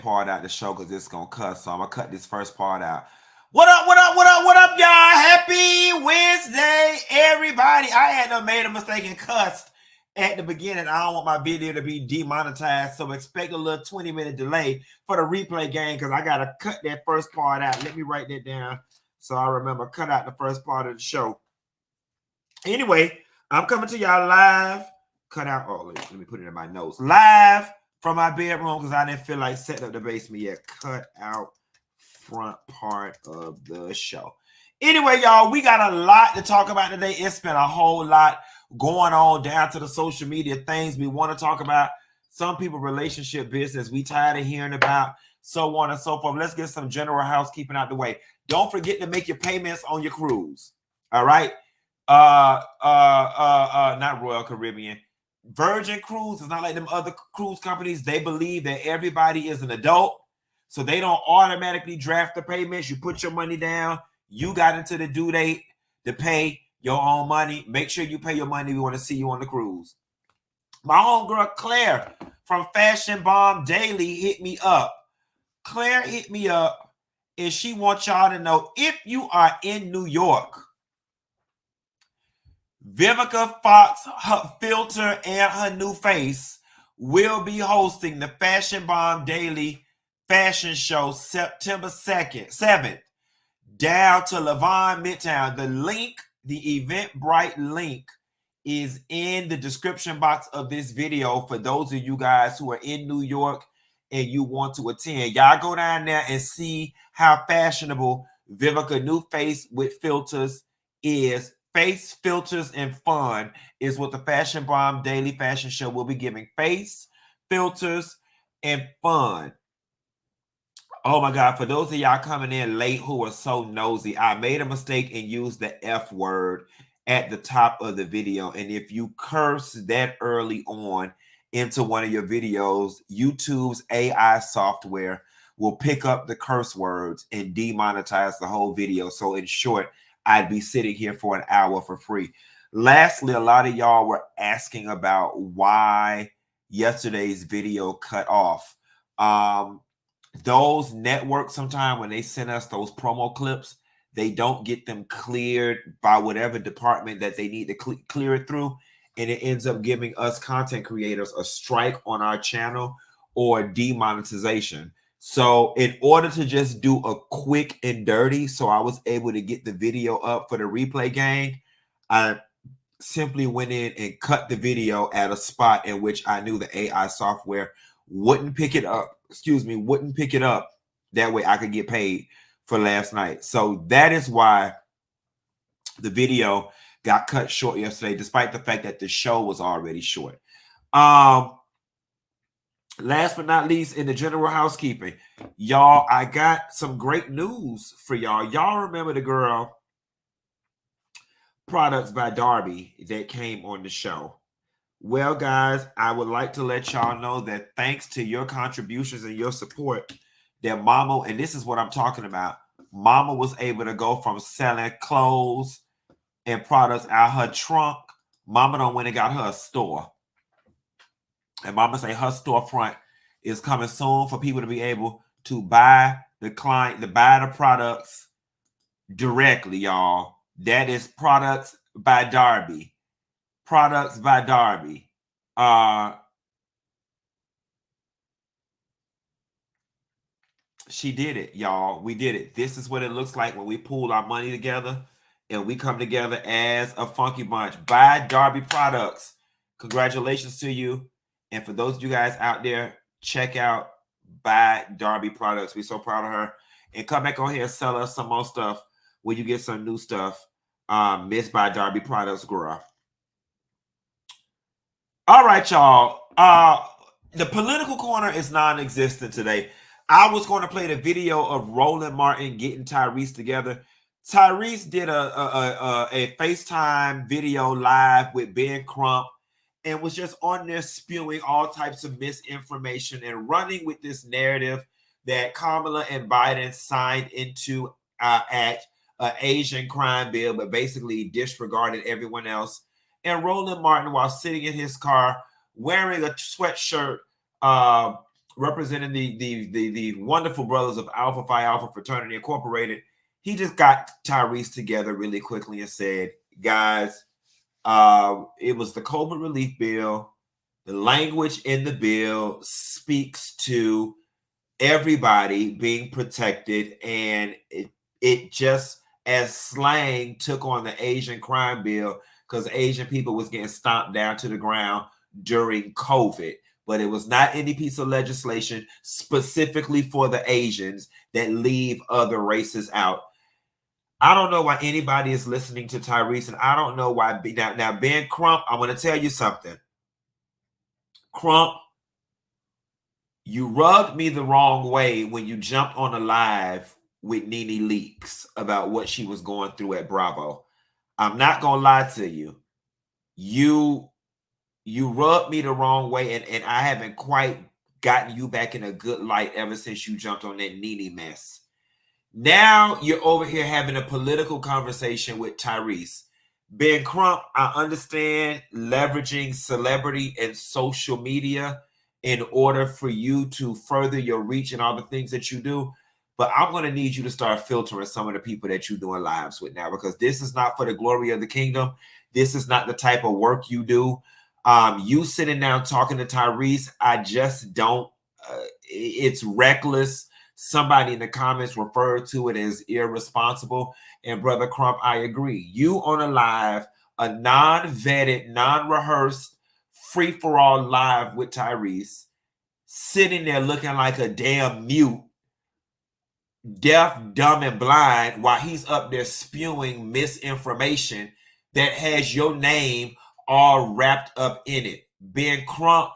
part out the show because it's gonna cuss. So I'm gonna cut this first part out. What up, what up, what up, what up, y'all? Happy Wednesday, everybody. I had made a mistake and cussed at the beginning. I don't want my video to be demonetized, so expect a little 20-minute delay for the replay game because I gotta cut that first part out. Let me write that down so I remember. Cut out the first part of the show. Anyway, I'm coming to y'all live. Cut out. Oh, let me put it in my notes. Live from my bedroom because I didn't feel like setting up the basement yet. Cut out front part of the show. Anyway, y'all, we got a lot to talk about today. It's been a whole lot going on down to the social media things we want to talk about. Some people relationship business we tired of hearing about, so on and so forth. Let's get some general housekeeping out the way. Don't forget to make your payments on your cruise. All right. Not Royal Caribbean. Virgin Cruise is not like them other cruise companies. They believe that everybody is an adult, so they don't automatically draft the payments. You put your money down. You got into the due date to pay your own money. Make sure you pay your money. We want to see you on the cruise. My homegirl Claire from Fashion Bomb Daily hit me up. Claire hit me up, and she wants y'all to know if you are in New York, Vivica Fox, her filter, and her new face will be hosting the Fashion Bomb Daily Fashion Show September 7th down to Levon Midtown. The link, the Eventbrite link, is in the description box of this video for those of you guys who are in New York and you want to attend. Y'all go down there and see how fashionable Vivica new face with filters is. Face, filters, and fun is what the Fashion Bomb Daily Fashion Show will be giving. Face, filters, and fun. Oh my God, for those of y'all coming in late who are so nosy, I made a mistake and used the F word at the top of the video. And if you curse that early on into one of your videos, YouTube's AI software will pick up the curse words and demonetize the whole video. So in short, I'd be sitting here for an hour for free. Lastly, a lot of y'all were asking about why yesterday's video cut off. Those networks, sometimes when they send us those promo clips, they don't get them cleared by whatever department that they need to clear it through. And it ends up giving us content creators a strike on our channel or demonetization. So in order to just do a quick and dirty, so I was able to get the video up for the replay gang, I simply went in and cut the video at a spot in which I knew the AI software wouldn't pick it up. Wouldn't pick it up. That way I could get paid for last night. So that is why the video got cut short yesterday, despite the fact that the show was already short. Last but not least, in the general housekeeping, y'all, I got some great news for y'all. Y'all remember the girl Products by Darby that came on the show? Well, guys, I would like to let y'all know that thanks to your contributions and your support, that Mama, and this is what I'm talking about, Mama was able to go from selling clothes and products out her trunk. Mama done went and got her a store. And Mama say her storefront is coming soon for people to be able to buy the products directly, y'all. That is Products by Darby. Products by Darby. She did it, y'all. We did it. This is what it looks like when we pool our money together and we come together as a funky bunch. Buy Darby Products. Congratulations to you. And for those of you guys out there, check out Buy Darby Products. We're so proud of her. And come back on here and sell us some more stuff when you get some new stuff. Miss Buy Darby Products, girl. All right, y'all. The political corner is non-existent today. I was going to play the video of Roland Martin getting Tyrese together. Tyrese did a FaceTime video live with Ben Crump and was just on there spewing all types of misinformation and running with this narrative that Kamala and Biden signed into act an Asian crime bill, but basically disregarded everyone else. And Roland Martin, while sitting in his car wearing a sweatshirt representing the wonderful brothers of Alpha Phi Alpha Fraternity Incorporated, he just got Tyrese together really quickly and said, guys, it was the COVID relief bill. The language in the bill speaks to everybody being protected, and it just, as slang, took on the Asian crime bill because Asian people was getting stomped down to the ground during COVID. But it was not any piece of legislation specifically for the Asians that leave other races out. I don't know why anybody is listening to Tyrese, and I don't know why. Now Ben Crump, I'm going to tell you something. Crump, you rubbed me the wrong way when you jumped on a live with Nene Leakes about what she was going through at Bravo. I'm not going to lie to you. You rubbed me the wrong way, and I haven't quite gotten you back in a good light ever since you jumped on that Nene mess. Now you're over here having a political conversation with Tyrese. Ben Crump, I understand leveraging celebrity and social media in order for you to further your reach and all the things that you do. But I'm going to need you to start filtering some of the people that you're doing lives with now, because this is not for the glory of the kingdom. This is not the type of work you do. You sitting down talking to Tyrese, I just don't. It's reckless. Somebody in the comments referred to it as irresponsible. And Brother Crump, I agree. You on a live, a non-vetted, non-rehearsed, free-for-all live with Tyrese, sitting there looking like a damn mute, deaf, dumb, and blind, while he's up there spewing misinformation that has your name all wrapped up in it. Ben Crump,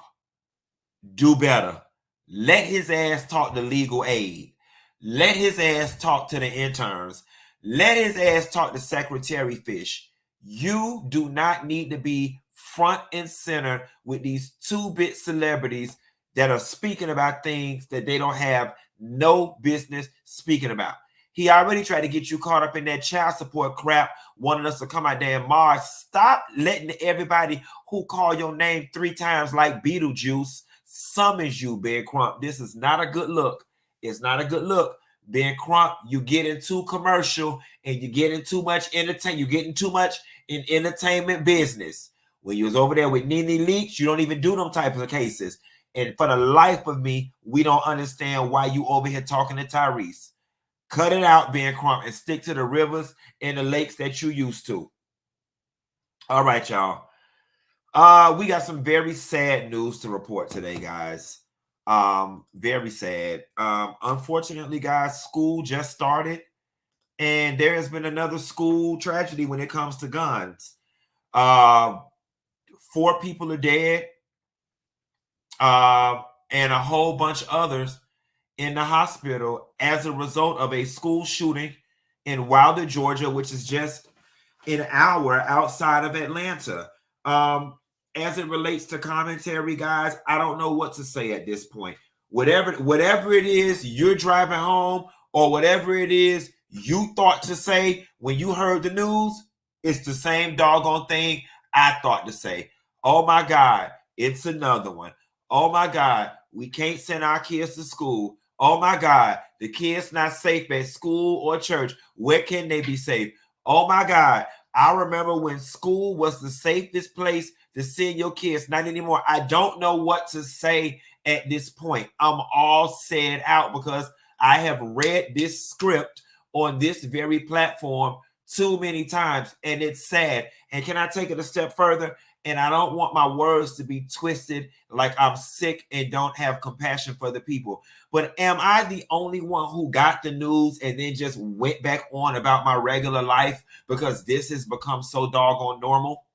do better. Let his ass talk to legal aid. Let his ass talk to the interns. Let his ass talk to Secretary Fish. You do not need to be front and center with these two-bit celebrities that are speaking about things that they don't have no business speaking about. He already tried to get you caught up in that child support crap, wanting us to come out there and Mars. Stop letting everybody who call your name 3 times like Beetlejuice summons you, Ben Crump. This is not a good look. It's not a good look. Ben Crump, you get into commercial and you get into too much entertainment. You getting too much in entertainment business. When you was over there with Nene Leakes, you don't even do them types of cases. And for the life of me, we don't understand why you over here talking to Tyrese. Cut it out, Ben Crump, and stick to the rivers and the lakes that you used to. All right, y'all. We got some very sad news to report today, guys. Very sad. Unfortunately, guys, school just started, and there has been another school tragedy when it comes to guns. 4 people are dead, and a whole bunch of others in the hospital as a result of a school shooting in Wilder, Georgia, which is just an hour outside of Atlanta. As it relates to commentary, guys, I don't know what to say at this point. Whatever it is you're driving home, or whatever it is you thought to say when you heard the news, it's the same doggone thing I thought to say. Oh my God, it's another one. Oh my God, we can't send our kids to school. Oh my God, the kids not safe at school or church. Where can they be safe? Oh my God, I remember when school was the safest place to send your kids. Not anymore. I don't know what to say at this point. I'm all said out because I have read this script on this very platform too many times, and it's sad. And can I take it a step further? And I don't want my words to be twisted like I'm sick and don't have compassion for the people. But am I the only one who got the news and then just went back on about my regular life because this has become so doggone normal?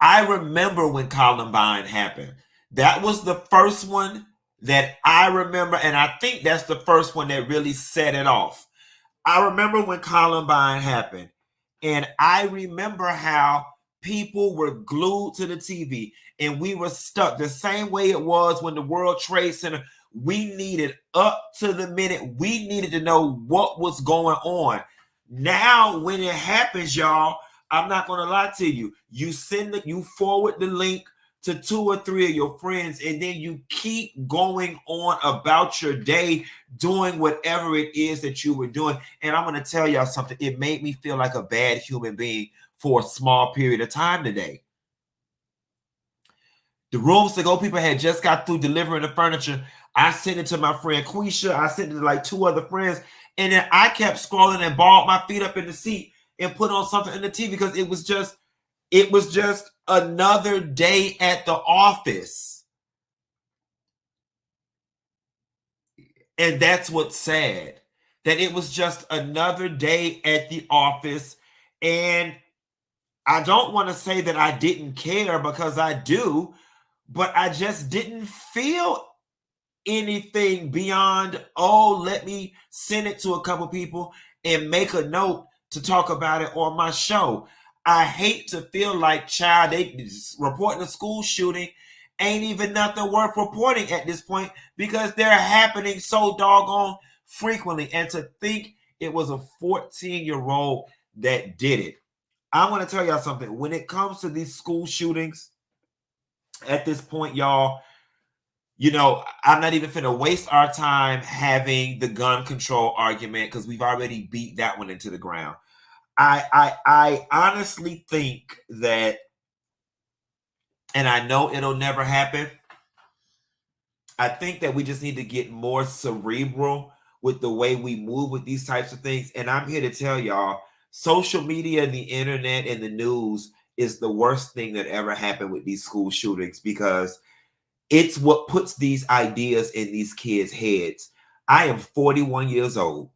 I remember when Columbine happened. That was the first one that I remember, and I think that's the first one that really set it off. I remember when Columbine happened, and I remember how people were glued to the TV and we were stuck the same way it was when the World Trade Center. We needed up to the minute. We needed to know what was going on. Now, when it happens, y'all, I'm not going to lie to you. You forward the link to 2 or 3 of your friends, and then you keep going on about your day, doing whatever it is that you were doing. And I'm going to tell y'all something. It made me feel like a bad human being for a small period of time today. The rooms to go people had just got through delivering the furniture. I sent it to my friend Quisha. I sent it to like 2 other friends. And then I kept scrolling and balled my feet up in the seat and put on something in the TV because it was just another day at the office. And that's what's sad. That it was just another day at the office. And I don't want to say that I didn't care, because I do, but I just didn't feel anything beyond, oh, let me send it to a couple people and make a note to talk about it on my show. I hate to feel like, child, they reporting a school shooting ain't even nothing worth reporting at this point, because they're happening so doggone frequently. And to think it was a 14-year-old that did it. I want to tell y'all something. When it comes to these school shootings, at this point, y'all, you know, I'm not even finna waste our time having the gun control argument, because we've already beat that one into the ground. I honestly think that, and I know it'll never happen, I think that we just need to get more cerebral with the way we move with these types of things. And I'm here to tell y'all, social media, the internet, and the news is the worst thing that ever happened with these school shootings, because it's what puts these ideas in these kids' heads. I am 41 years old.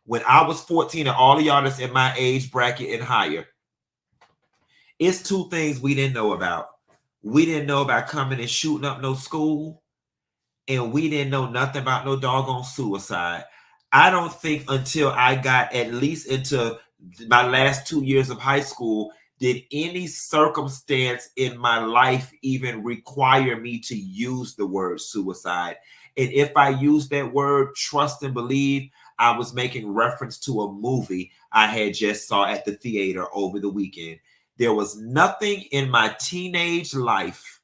When I was 14, and all of y'all that's in my age bracket and higher, it's 2 things we didn't know about. We didn't know about coming and shooting up no school, and we didn't know nothing about no doggone suicide. I don't think until I got at least into my last 2 years of high school did any circumstance in my life even require me to use the word suicide. And if I used that word, trust and believe, I was making reference to a movie I had just saw at the theater over the weekend. There was nothing in my teenage life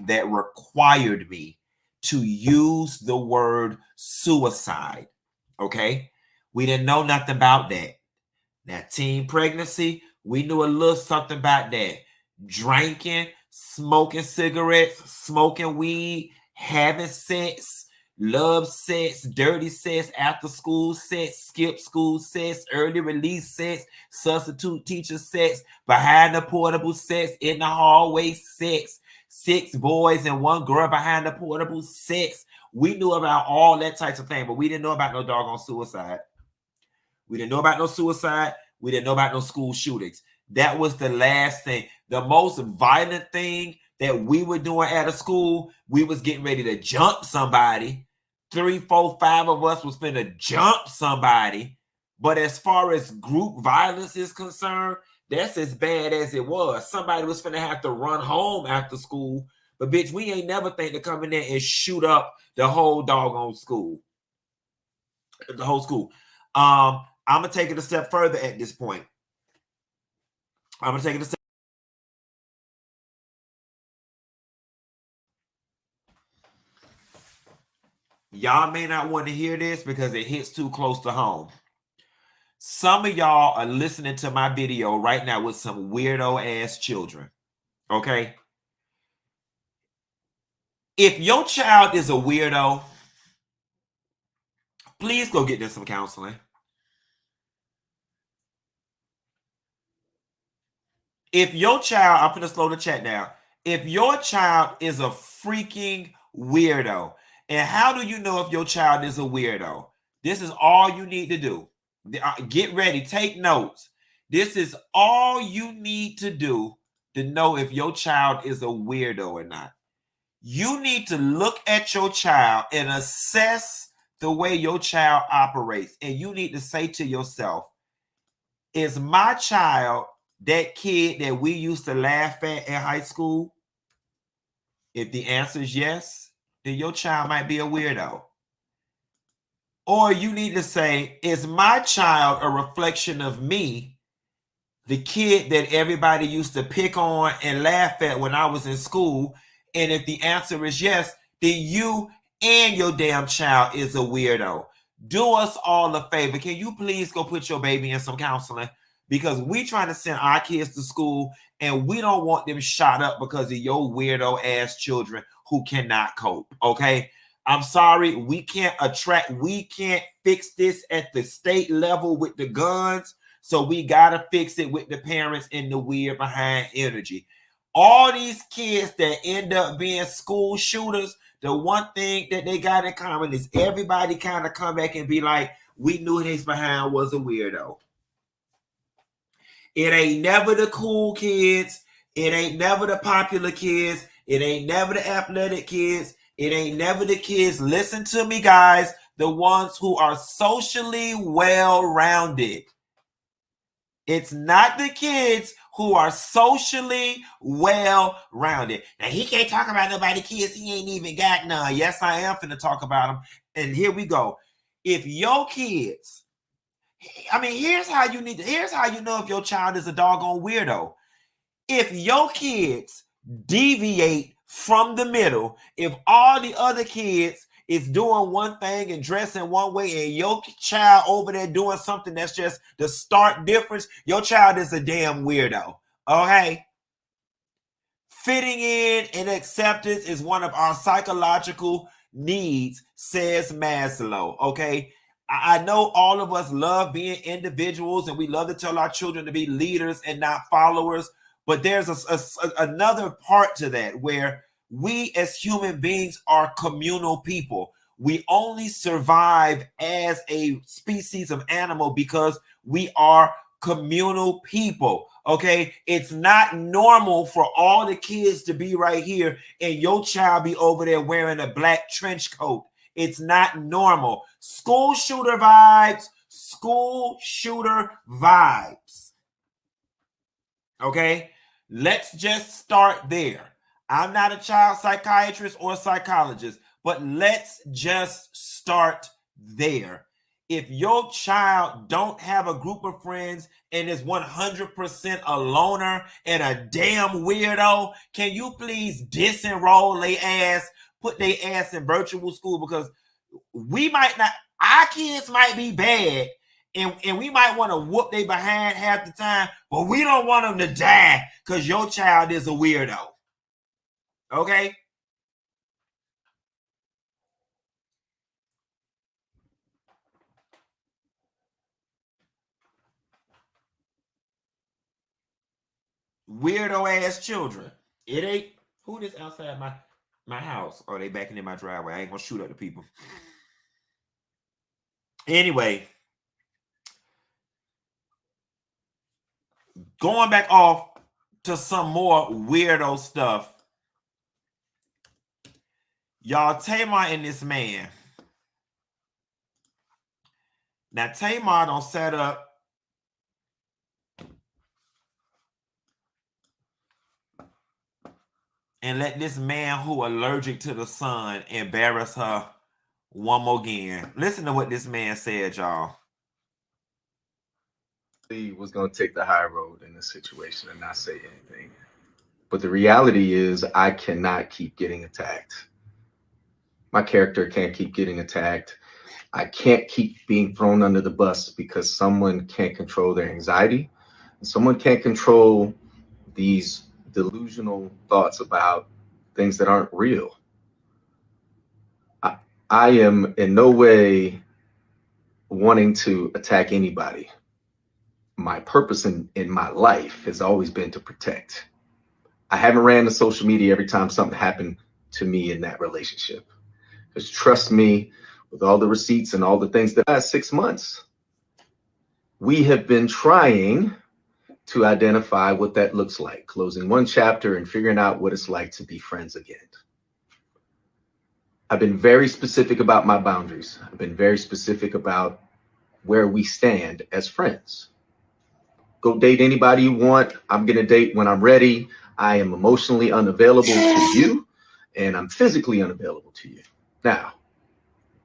that required me to use the word suicide. Okay? We didn't know nothing about that. Now, teen pregnancy, we knew a little something about that. Drinking, smoking cigarettes, smoking weed, having sex, love sex, dirty sex, after school sex, skip school sex, early release sex, substitute teacher sex, behind the portable sex, in the hallway sex, 6 boys and 1 girl behind the portable sex. We knew about all that types of thing, but we didn't know about no doggone suicide. We didn't know about no suicide. We didn't know about no school shootings. That was the last thing. The most violent thing that we were doing at a school, we was getting ready to jump somebody. 3, 4, 5 of us was finna jump somebody. But as far as group violence is concerned, that's as bad as it was. Somebody was finna have to run home after school. But bitch, we ain't never think to come in there and shoot up the whole doggone school. The whole school. I'm gonna take it a step further at this point. Y'all may not want to hear this because it hits too close to home. Some of y'all are listening to my video right now with some weirdo ass children. Okay? If your child is a weirdo, please go get them some counseling. If your child, I'm going to slow the chat down. If your child is a freaking weirdo, and how do you know if your child is a weirdo? This is all you need to do. Get ready, take notes. This is all you need to do to know if your child is a weirdo or not. You need to look at your child and assess the way your child operates. And you need to say to yourself, is my child that kid that we used to laugh at in high school? If the answer is yes, then your child might be a weirdo. Or you need to say, is my child a reflection of me? the kid that everybody used to pick on and laugh at when I was in school? And if the answer is yes, then you and your damn child is a weirdo. Do us all a favor. Can you please go put your baby in some counseling? Because we trying to send our kids to school and we don't want them shot up because of your weirdo ass children who cannot cope. Okay. I'm sorry. We can't fix this at the state level with the guns. So we got to fix it with the parents and the weird behind energy. All these kids that end up being school shooters, the one thing that they got in common is everybody kind of come back and be like, we knew his behind was a weirdo. It ain't never the cool kids. It ain't never the popular kids. It ain't never the athletic kids. It ain't never the kids. Listen to me, guys. The ones who are socially well-rounded. It's not the kids who are socially well-rounded. Now, he can't talk about nobody kids. He ain't even got none. Yes, I am finna talk about them. And here we go. If your kids, I mean, here's how you know if your child is a doggone weirdo. If your kids deviate from the middle, if all the other kids is doing one thing and dressing one way and your child over there doing something that's just the stark difference, your child is a damn weirdo. Okay? Fitting in and acceptance is one of our psychological needs, says Maslow. Okay? I know all of us love being individuals and we love to tell our children to be leaders and not followers, but there's another part to that where we as human beings are communal people. We only survive as a species of animal because we are communal people. Okay, it's not normal for all the kids to be right here and your child be over there wearing a black trench coat. It's not normal. School shooter vibes. School shooter vibes. Okay, let's just start there. I'm not a child psychiatrist or psychologist, but let's just start there. If your child don't have a group of friends and is 100% a loner and a damn weirdo, can you please disenroll their ass, put their ass in virtual school? Because we might not, our kids might be bad and we might want to whoop they behind half the time, but we don't want them to die because your child is a weirdo. Okay? Weirdo ass children. It ain't who this outside my house. Oh, they backing in my driveway. I ain't gonna shoot at the people. Anyway, going back off to some more weirdo stuff. Y'all, Tamar and this man. Now, Tamar don't set up and let this man who allergic to the sun embarrass her one more again. Listen to what this man said, y'all. He was going to take the high road in this situation and not say anything. But the reality is I cannot keep getting attacked. My character can't keep getting attacked. I can't keep being thrown under the bus because someone can't control their anxiety. Someone can't control these delusional thoughts about things that aren't real. I am in no way wanting to attack anybody. My purpose in my life has always been to protect. I haven't ran to social media every time something happened to me in that relationship. Because trust me, with all the receipts and all the things that last 6 months, we have been trying to identify what that looks like, closing one chapter and figuring out what it's like to be friends again. I've been very specific about my boundaries. I've been very specific about where we stand as friends. Go date anybody you want. I'm going to date when I'm ready. I am emotionally unavailable to you, and I'm physically unavailable to you. Now,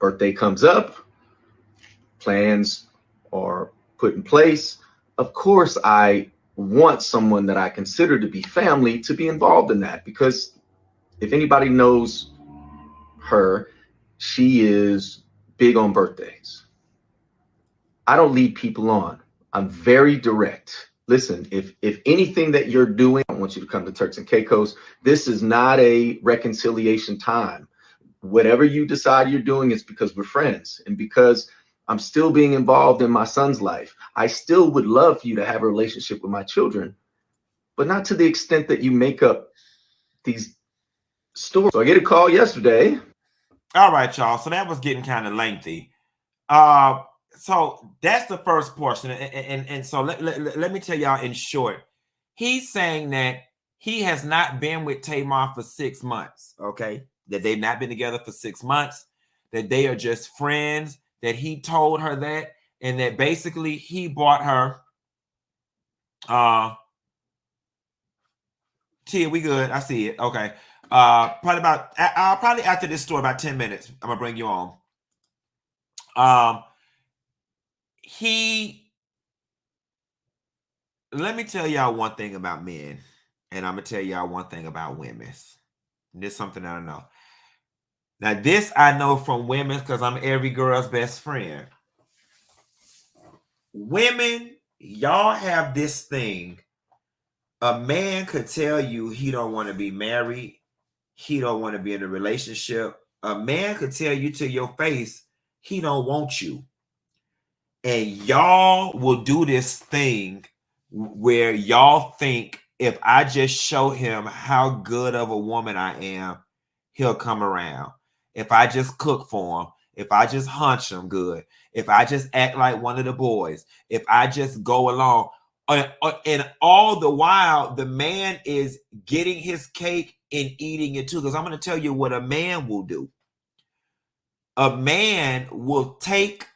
birthday comes up, plans are put in place. Of course, I want someone that I consider to be family to be involved in that, because if anybody knows her, she is big on birthdays. I don't lead people on. I'm very direct. Listen, if anything that you're doing, I want you to come to Turks and Caicos. This is not a reconciliation time. Whatever you decide you're doing is because we're friends and because I'm still being involved in my son's life. I still would love for you to have a relationship with my children, but not to the extent that you make up these stories. So I get a call yesterday. All right, y'all. So that was getting kind of lengthy. So that's the first portion. And so let me tell y'all in short. He's saying that he has not been with Tamar for 6 months, okay? That they've not been together for 6 months, that they are just friends, that he told her that, and that basically he bought her Tia, we good. I see it. Okay. Probably after this story, about 10 minutes, I'm gonna bring you on. Let me tell y'all one thing about men, and I'm gonna tell y'all one thing about women. This is something that I know. Now, this I know from women because I'm every girl's best friend. Women, y'all have this thing. A man could tell you he don't want to be married, he don't want to be in a relationship. A man could tell you to your face he don't want you. And y'all will do this thing where y'all think if I just show him how good of a woman I am, he'll come around. If I just cook for him, if I just hunch him good, if I just act like one of the boys, if I just go along, and all the while the man is getting his cake and eating it too. Because I'm going to tell you what a man will do. A man will take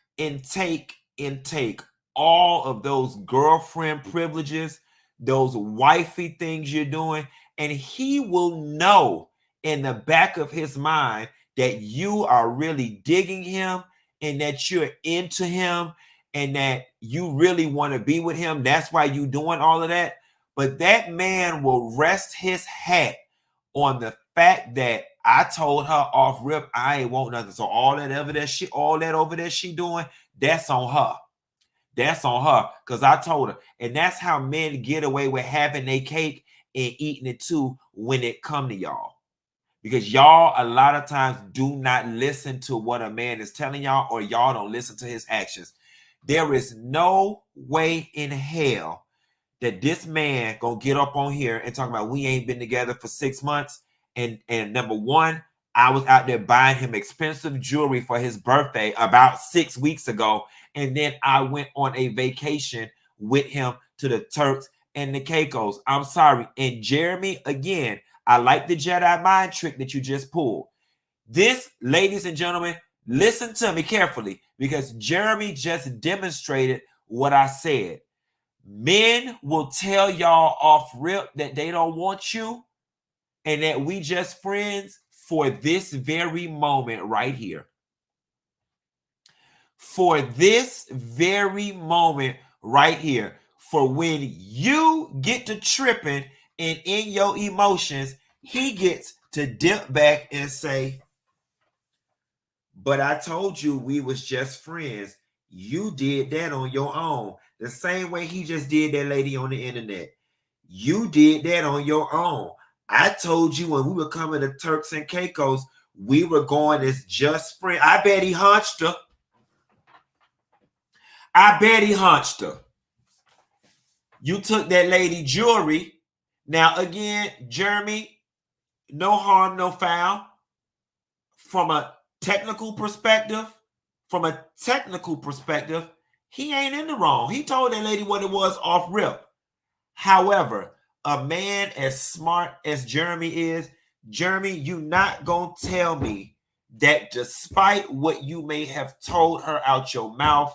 all of those girlfriend privileges, those wifey things you're doing, and he will know in the back of his mind that you are really digging him and that you're into him and that you really want to be with him. That's why you're doing all of that. But that man will rest his hat on the fact that I told her off rip, I ain't want nothing. So all that over there she doing, that's on her. That's on her. Because I told her. And that's how men get away with having their cake and eating it too when it come to y'all. Because y'all a lot of times do not listen to what a man is telling y'all, or y'all don't listen to his actions. There is no way in hell that this man gonna get up on here and talk about we ain't been together for 6 months. And number one, I was out there buying him expensive jewelry for his birthday about 6 weeks ago. And then I went on a vacation with him to the Turks and the Caicos. I'm sorry. And Jeremy, again, I like the Jedi mind trick that you just pulled. This, ladies and gentlemen, listen to me carefully, because Jeremy just demonstrated what I said. Men will tell y'all off rip that they don't want you and that we just friends for this very moment right here. For this very moment right here. For when you get to tripping and in your emotions, he gets to dip back and say, but I told you we was just friends. You did that on your own. The same way he just did that lady on the internet. You did that on your own. I told you when we were coming to Turks and Caicos, we were going as just friends. I bet he hunched her. I bet he hunched her. You took that lady jewelry. Now, again, Jeremy, no harm, no foul. From a technical perspective, he ain't in the wrong. He told that lady what it was off rip. However, a man as smart as Jeremy is, Jeremy, you not gonna tell me that despite what you may have told her out your mouth,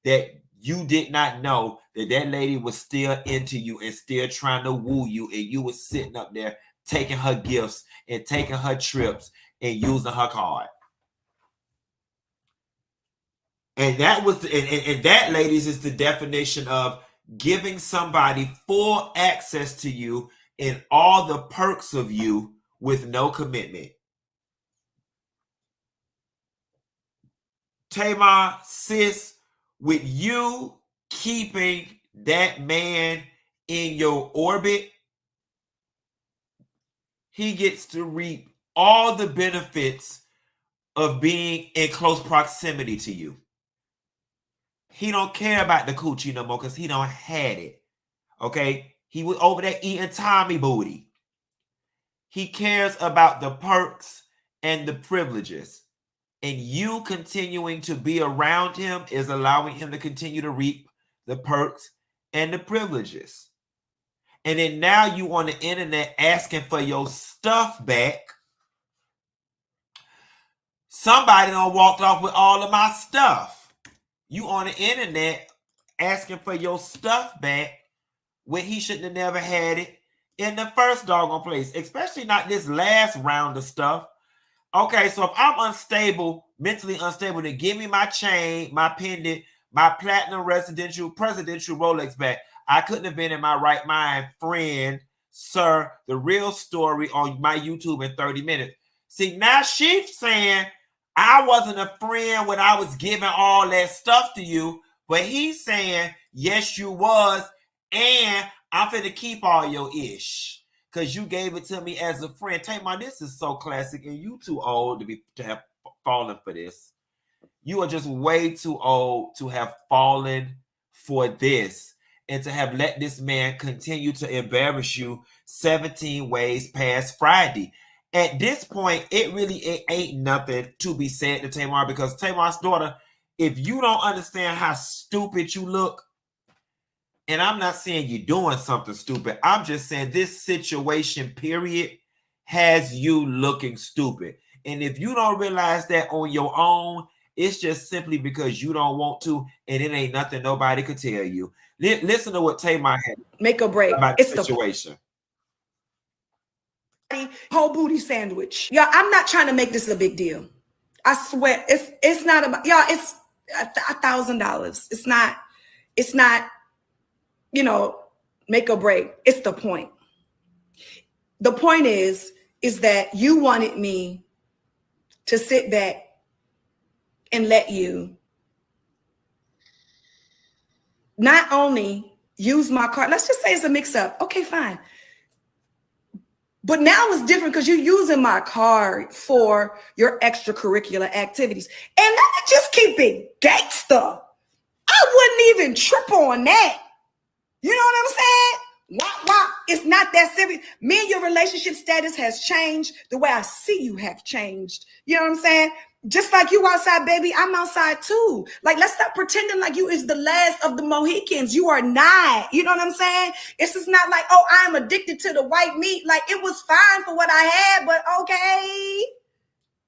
that you did not know that that lady was still into you and still trying to woo you, and you was sitting up there taking her gifts and taking her trips and using her card. And that was and that, ladies, is the definition of giving somebody full access to you and all the perks of you with no commitment. Tamar, sis, with you keeping that man in your orbit, he gets to reap all the benefits of being in close proximity to you. He don't care about the coochie no more because he don't had it. Okay? He was over there eating Tommy booty. He cares about the perks and the privileges. And you continuing to be around him is allowing him to continue to reap the perks and the privileges. And then now you on the internet asking for your stuff back. Somebody done walked off with all of my stuff. You on the internet asking for your stuff back when he shouldn't have never had it in the first doggone place, especially not this last round of stuff. Okay, so if I'm unstable, mentally unstable, then give me my chain, my pendant, my platinum presidential Rolex back. I couldn't have been in my right mind, friend, sir. The real story on my YouTube in 30 minutes. See, now she's saying I wasn't a friend when I was giving all that stuff to you, but he's saying, yes, you was, and I'm finna keep all your ish because you gave it to me as a friend. Tamar, this is so classic, and you too old to have fallen for this. You are just way too old to have fallen for this and to have let this man continue to embarrass you 17 ways past Friday. At this point, it ain't nothing to be said to Tamar, because Tamar's daughter, if you don't understand how stupid you look, and I'm not saying you're doing something stupid, I'm just saying this situation, period, has you looking stupid. And if you don't realize that on your own, it's just simply because you don't want to, and it ain't nothing nobody could tell you. Listen to what Tamar had. Make or break. About the situation. Whole booty sandwich. Yeah, I'm not trying to make this a big deal. I swear, it's not about, y'all, it's $1,000. It's not, you know, make or break. It's the point. The point is that you wanted me to sit back and let you not only use my card. Let's just say it's a mix-up. Okay, fine. But now it's different because you're using my card for your extracurricular activities. And let me just keep it gangster. I wouldn't even trip on that. You know what I'm saying? Wah. It's not that serious. Me and your relationship status has changed. The way I see you have changed. You know what I'm saying? Just like you outside, baby, I'm outside too. Like, let's stop pretending like you is the last of the Mohicans. You are not. You know what I'm saying? It's just not like, oh, I'm addicted to the white meat. Like, it was fine for what I had, but okay.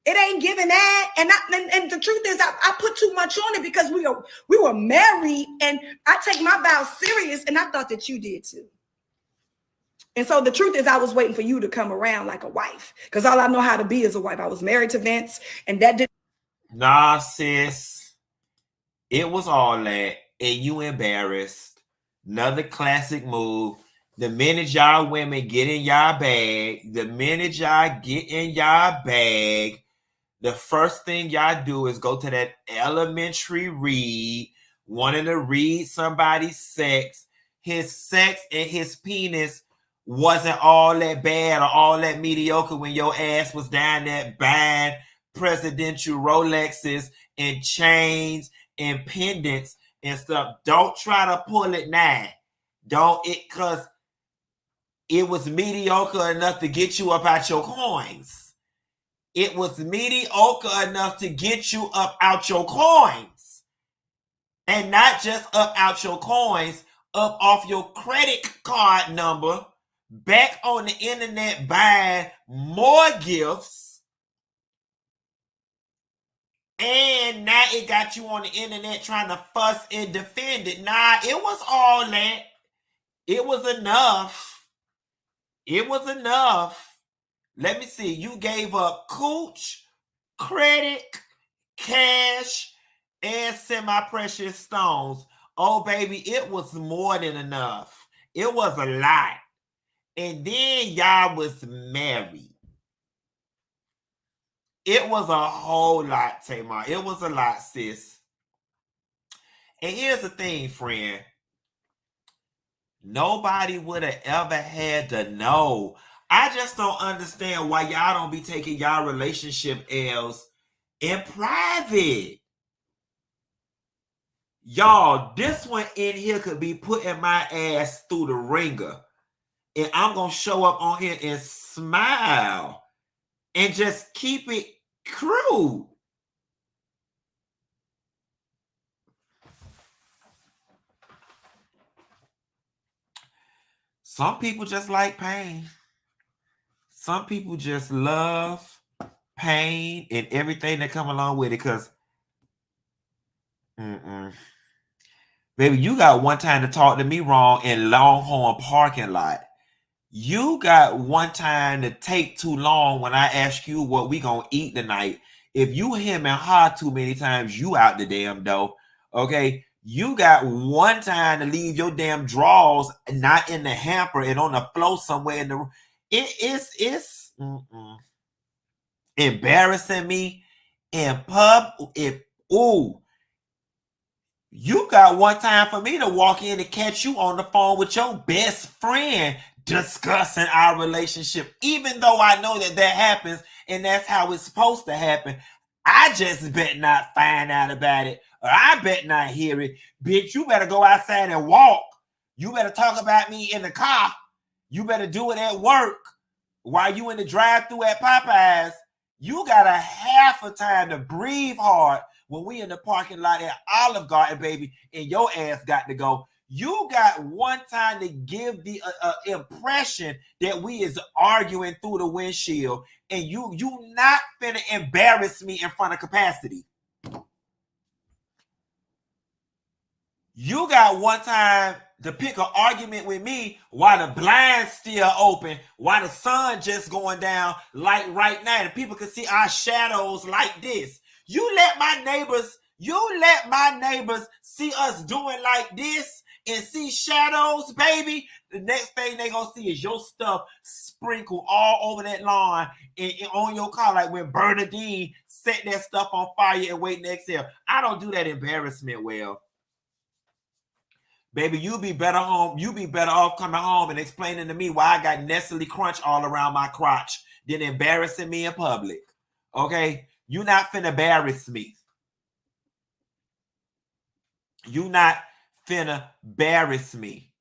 It ain't giving that. And the truth is, I put too much on it because we were married, and I take my vows serious, and I thought that you did too. And so the truth is, I was waiting for you to come around like a wife, because all I know how to be is a wife. I was married to Vince, and that didn't. Nah, sis. It was all that, and you embarrassed. Another classic move. The minute y'all women get in y'all bag, the first thing y'all do is go to that elementary read, wanting to read somebody's sex. His sex and his penis wasn't all that bad or all that mediocre when your ass was down there buying presidential Rolexes and chains and pendants and stuff. Don't try to pull it now. Because it was mediocre enough to get you up out your coins. It was mediocre enough to get you up out your coins. And not just up out your coins, up off your credit card number, back on the internet buying more gifts. And now it got you on the internet trying to fuss and defend it. Nah, it was all that. It was enough. It was enough. Let me see. You gave up cooch, credit, cash, and semi-precious stones Oh, baby, it was more than enough. It was a lot. And then y'all was married. It was a whole lot, Tamar. It was a lot, sis. And here's the thing, friend. Nobody would have ever had to know. I just don't understand why y'all don't be taking y'all relationship L's in private. Y'all, this one in here could be putting my ass through the ringer. And I'm going to show up on here and smile and just keep it crude. Some people just like pain. Some people just love pain and everything that come along with it. Because, baby, you got one time to talk to me wrong in Longhorn parking lot. You got one time to take too long when I ask you what we gonna eat tonight. If you him and ha too many times, you out the damn door. Okay? You got one time to leave your damn drawers not in the hamper and on the floor somewhere in the. It's embarrassing me in pub. You got one time for me to walk in and catch you on the phone with your best friend discussing our relationship, even though I know that happens and that's how it's supposed to happen. I just bet not find out about it, or I bet not hear it. Bitch, you better go outside and walk. You better talk about me in the car. You better do it at work while you in the drive-thru at Popeyes. You got a half a time to breathe hard when we in the parking lot at Olive Garden, baby, and your ass got to go. You got one time to give the impression that we is arguing through the windshield, and you not finna embarrass me in front of capacity. You got one time to pick an argument with me while the blind's still open, while the sun just going down like right now, and people can see our shadows like this. You let my neighbors see us doing like this and see shadows, baby. The next thing they gonna see is your stuff sprinkled all over that lawn and on your car, like when Bernadine set that stuff on fire and waiting to exhale. I don't do that embarrassment well. Baby, you be better off coming home and explaining to me why I got Nestle Crunch all around my crotch than embarrassing me in public. Okay? You not finna embarrass me. You not finna embarrass me.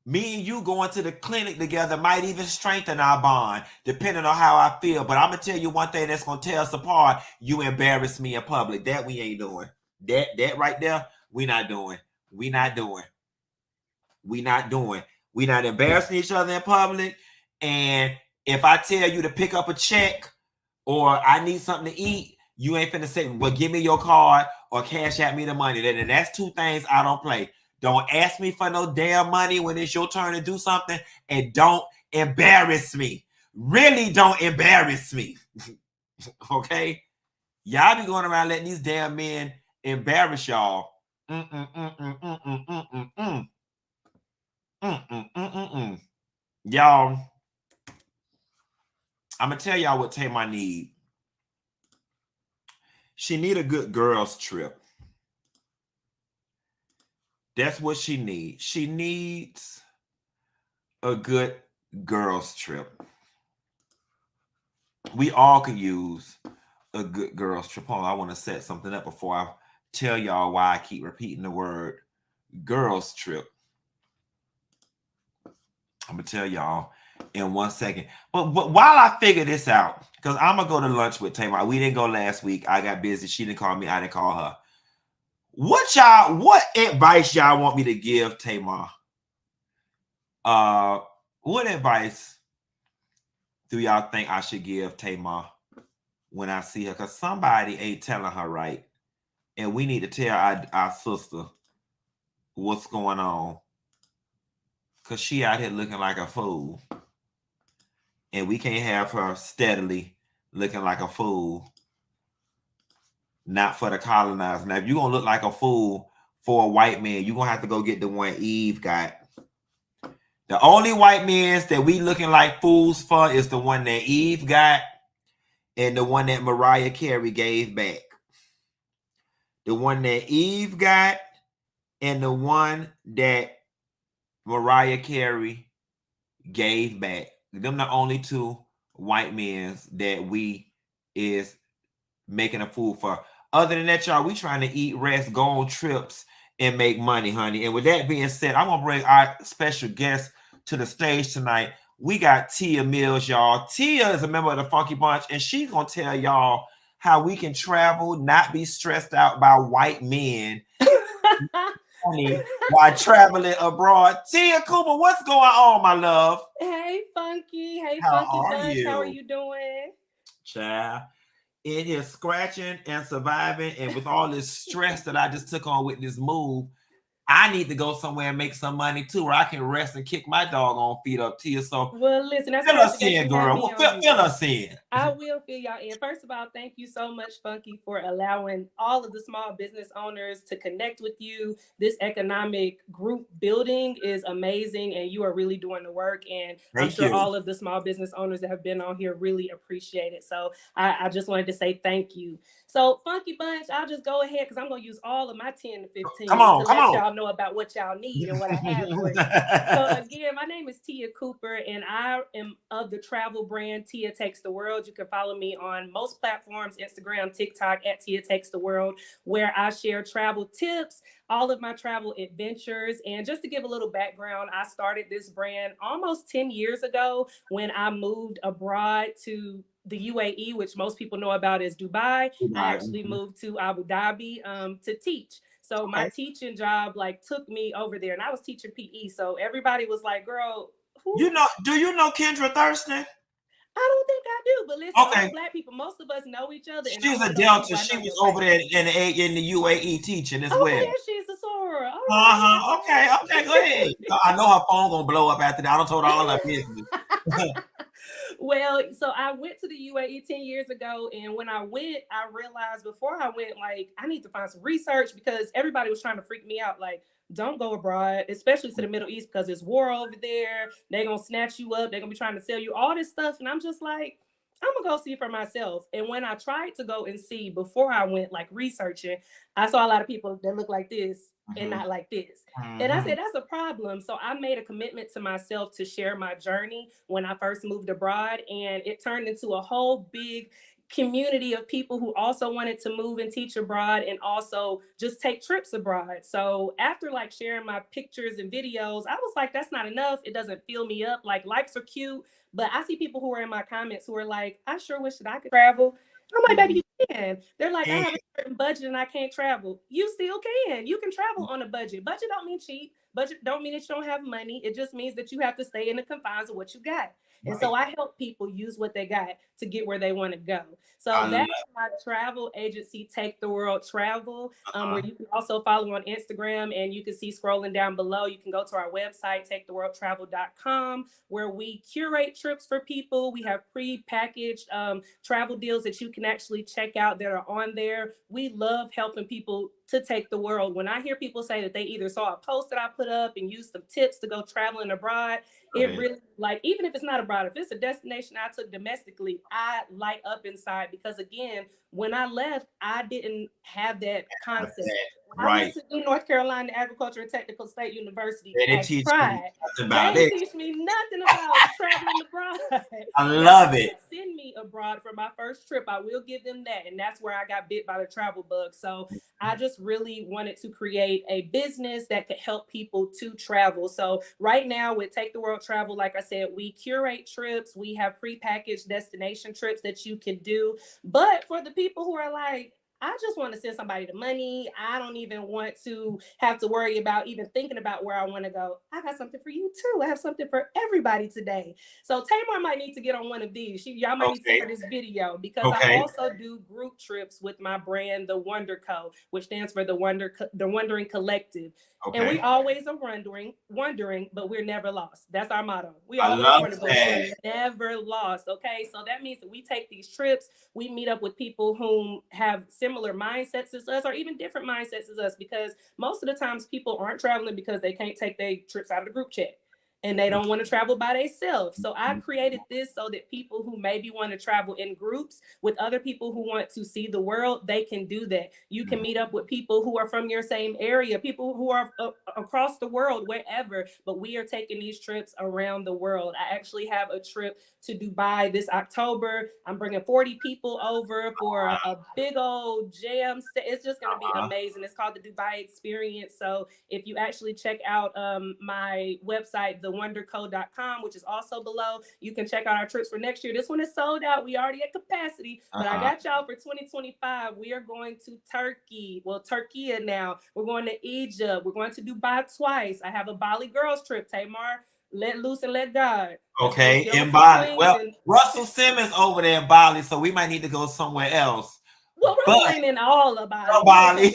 Me and you going to the clinic together might even strengthen our bond, depending on how I feel. But I'm gonna tell you one thing that's gonna tear us apart. You embarrass me in public. That we ain't doing. That right there, we not doing. We not embarrassing each other in public. And if I tell you to pick up a check or I need something to eat, you ain't finna say, well, give me your card or cash out me the money. And that's two things I don't play. Don't ask me for no damn money when it's your turn to do something, and don't embarrass me. Really don't embarrass me. Okay? Y'all be going around letting these damn men embarrass y'all. Y'all, I'm gonna tell y'all what Tamar need. She need a good girls trip. That's what she needs. She needs a good girls trip. We all could use a good girls trip. Hold on, I want to set something up before I tell y'all why I keep repeating the word girls trip. I'm gonna tell y'all in 1 second. But while I figure this out, because I'm gonna go to lunch with Tamar. We didn't go last week. I got busy. She didn't call me. I didn't call her. What advice y'all want me to give Tamar? What advice do y'all think I should give Tamar when I see her? Because somebody ain't telling her right. And we need to tell our sister what's going on. Because she out here looking like a fool. And we can't have her steadily looking like a fool. Not for the colonizers. Now, if you're going to look like a fool for a white man. You're gonna have to go get the one Eve got. The only white men that we looking like fools for is the one that Eve got and the one that Mariah Carey gave back. The one that Eve got and the one that Mariah Carey gave back. Them the only two white men that we is making a fool for. Other than that, y'all, we trying to eat, rest, go on trips, and make money, honey. And with that being said, I'm gonna bring our special guest to the stage tonight. We got Tia Mills, y'all. Tia is a member of the Funky Bunch, and she's gonna tell y'all how we can travel, not be stressed out by white men while traveling abroad. Tia Cooper, what's going on, my love? Hey, Funky. Hey, How Funky are Bunch. you? How are you doing? Child, in here scratching and surviving, and with all this stress that I just took on with this move, I need to go somewhere and make some money too, where I can rest and kick my doggone feet up to you. So Well, listen, that's fill us in, girl. Fill us in. I will fill y'all in. First of all, thank you so much, Funky, for allowing all of the small business owners to connect with you. This economic group building is amazing, and you are really doing the work. And I'm sure all of the small business owners that have been on here really appreciate it. So I just wanted to say thank you. So, Funky Bunch, I'll just go ahead because I'm going to use all of my 10 to 15 to let y'all know about what y'all need and what I have for you. So, again, my name is Tia Cooper, and I am of the travel brand Tia Takes the World. You can follow me on most platforms, Instagram, TikTok, at Tia Takes the World, where I share travel tips, all of my travel adventures. And just to give a little background, I started this brand almost 10 years ago when I moved abroad to the UAE, which most people know about as Dubai. I actually moved to Abu Dhabi to teach. So my teaching job took me over there, and I was teaching PE. So everybody was like, "Girl, who?" Do you know Kendra Thurston? I don't think I do, but listen, all Black people, most of us know each other. And she's a Delta. She was over there in the UAE teaching as well. Yeah, she's a Sora. Okay, go ahead. I know her phone gonna blow up after that. I don't told her all her business. Well, so I went to the UAE 10 years ago, and when I went, I realized before I went, I need to find some research because everybody was trying to freak me out. Don't go abroad, especially to the Middle East, because there's war over there. They're going to snatch you up. They're going to be trying to sell you all this stuff. And I'm just like, I'm going to go see for myself. And when I tried to go and see before I went, researching, I saw a lot of people that look like this and not like this. And I said, that's a problem. So I made a commitment to myself to share my journey when I first moved abroad. And it turned into a whole big community of people who also wanted to move and teach abroad and also just take trips abroad. So after sharing my pictures and videos, I was like, that's not enough. It doesn't fill me up. Likes are cute, but I see people who are in my comments who are like, I sure wish that I could travel. I'm like, baby, you can. They're like, I have a certain budget and I can't travel. You still can. You can travel on a budget. Budget don't mean cheap. Budget don't mean that you don't have money. It just means that you have to stay in the confines of what you got. And so I help people use what they got to get where they want to go. So that's my travel agency, Take the World Travel, where you can also follow on Instagram, and you can see scrolling down below. You can go to our website, taketheworldtravel.com, where we curate trips for people. We have pre-packaged travel deals that you can actually check out that are on there. We love helping people to take the world. When I hear people say that they either saw a post that I put up and used some tips to go traveling abroad, it really, even if it's not abroad, if it's a destination I took domestically, I light up inside because, again, when I left, I didn't have that concept. I went to North Carolina Agricultural and Technical State University. They didn't teach me nothing about traveling abroad. I love it. Send me abroad for my first trip. I will give them that. And that's where I got bit by the travel bug. So I just really wanted to create a business that could help people to travel. So right now with Take the World Travel, like I said, we curate trips. We have prepackaged destination trips that you can do. But for the people who are like, I just want to send somebody the money. I don't even want to have to worry about even thinking about where I want to go. I got something for you too. I have something for everybody today. So Tamar might need to get on one of these. Y'all might need to see this video because I also do group trips with my brand, The Wonder Co., which stands for the Wondering Collective. And we always are wondering, but we're never lost. That's our motto. We always wonder, but we're never lost. Okay, so that means that we take these trips. We meet up with people who have similar similar mindsets as us or even different mindsets as us, because most of the times people aren't traveling because they can't take their trips out of the group chat and they don't want to travel by themselves. So I created this so that people who maybe want to travel in groups with other people who want to see the world, they can do that. You can meet up with people who are from your same area, people who are across the world, wherever, but we are taking these trips around the world. I actually have a trip to Dubai this October. I'm bringing 40 people over for a big old jam. It's just going to be amazing. It's called the Dubai Experience. So if you actually check out my website, thewonderco.com, which is also below, you can check out our trips for next year. This one is sold out. We already at capacity, but I got y'all for 2025. We are going to Turkey. Well, Turkey now. We're going to Egypt. We're going to Dubai twice. I have a Bali girls trip. Tamar, let loose and let God. Okay, in Bali. Well, Russell Simmons over there in Bali, so we might need to go somewhere else. Well, Russell ain't in all of Bali. Everything.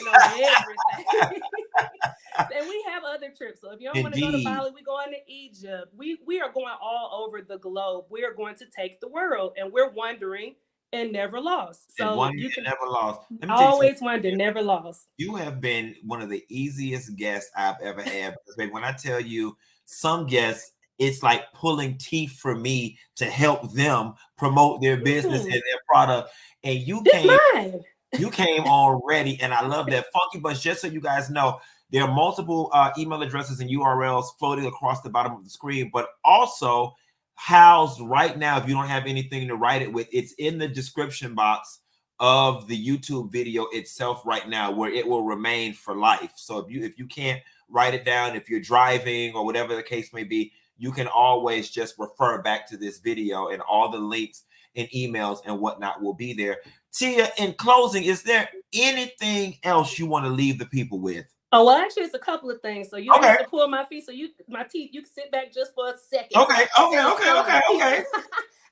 And we have other trips. So if you don't want to go to Bali, we going to Egypt. We are going all over the globe. We are going to take the world, and we're wondering and never lost. So you can never lost. Always wonder, never lost. You have been one of the easiest guests I've ever had. Because baby, when I tell you, some guests, it's like pulling teeth for me to help them promote their business and their product. And you came on ready, and I love that. Funky Bunch, just so you guys know, there are multiple email addresses and URLs floating across the bottom of the screen, but also housed right now, if you don't have anything to write it with, it's in the description box of the YouTube video itself right now, where it will remain for life. So if you can't write it down, if you're driving or whatever the case may be, you can always just refer back to this video, and all the links and emails and whatnot will be there. Tia, in closing, is there anything else you want to leave the people with? Oh, well, actually, it's a couple of things. So you don't have to pull my feet. So my teeth, you can sit back just for a second. Okay.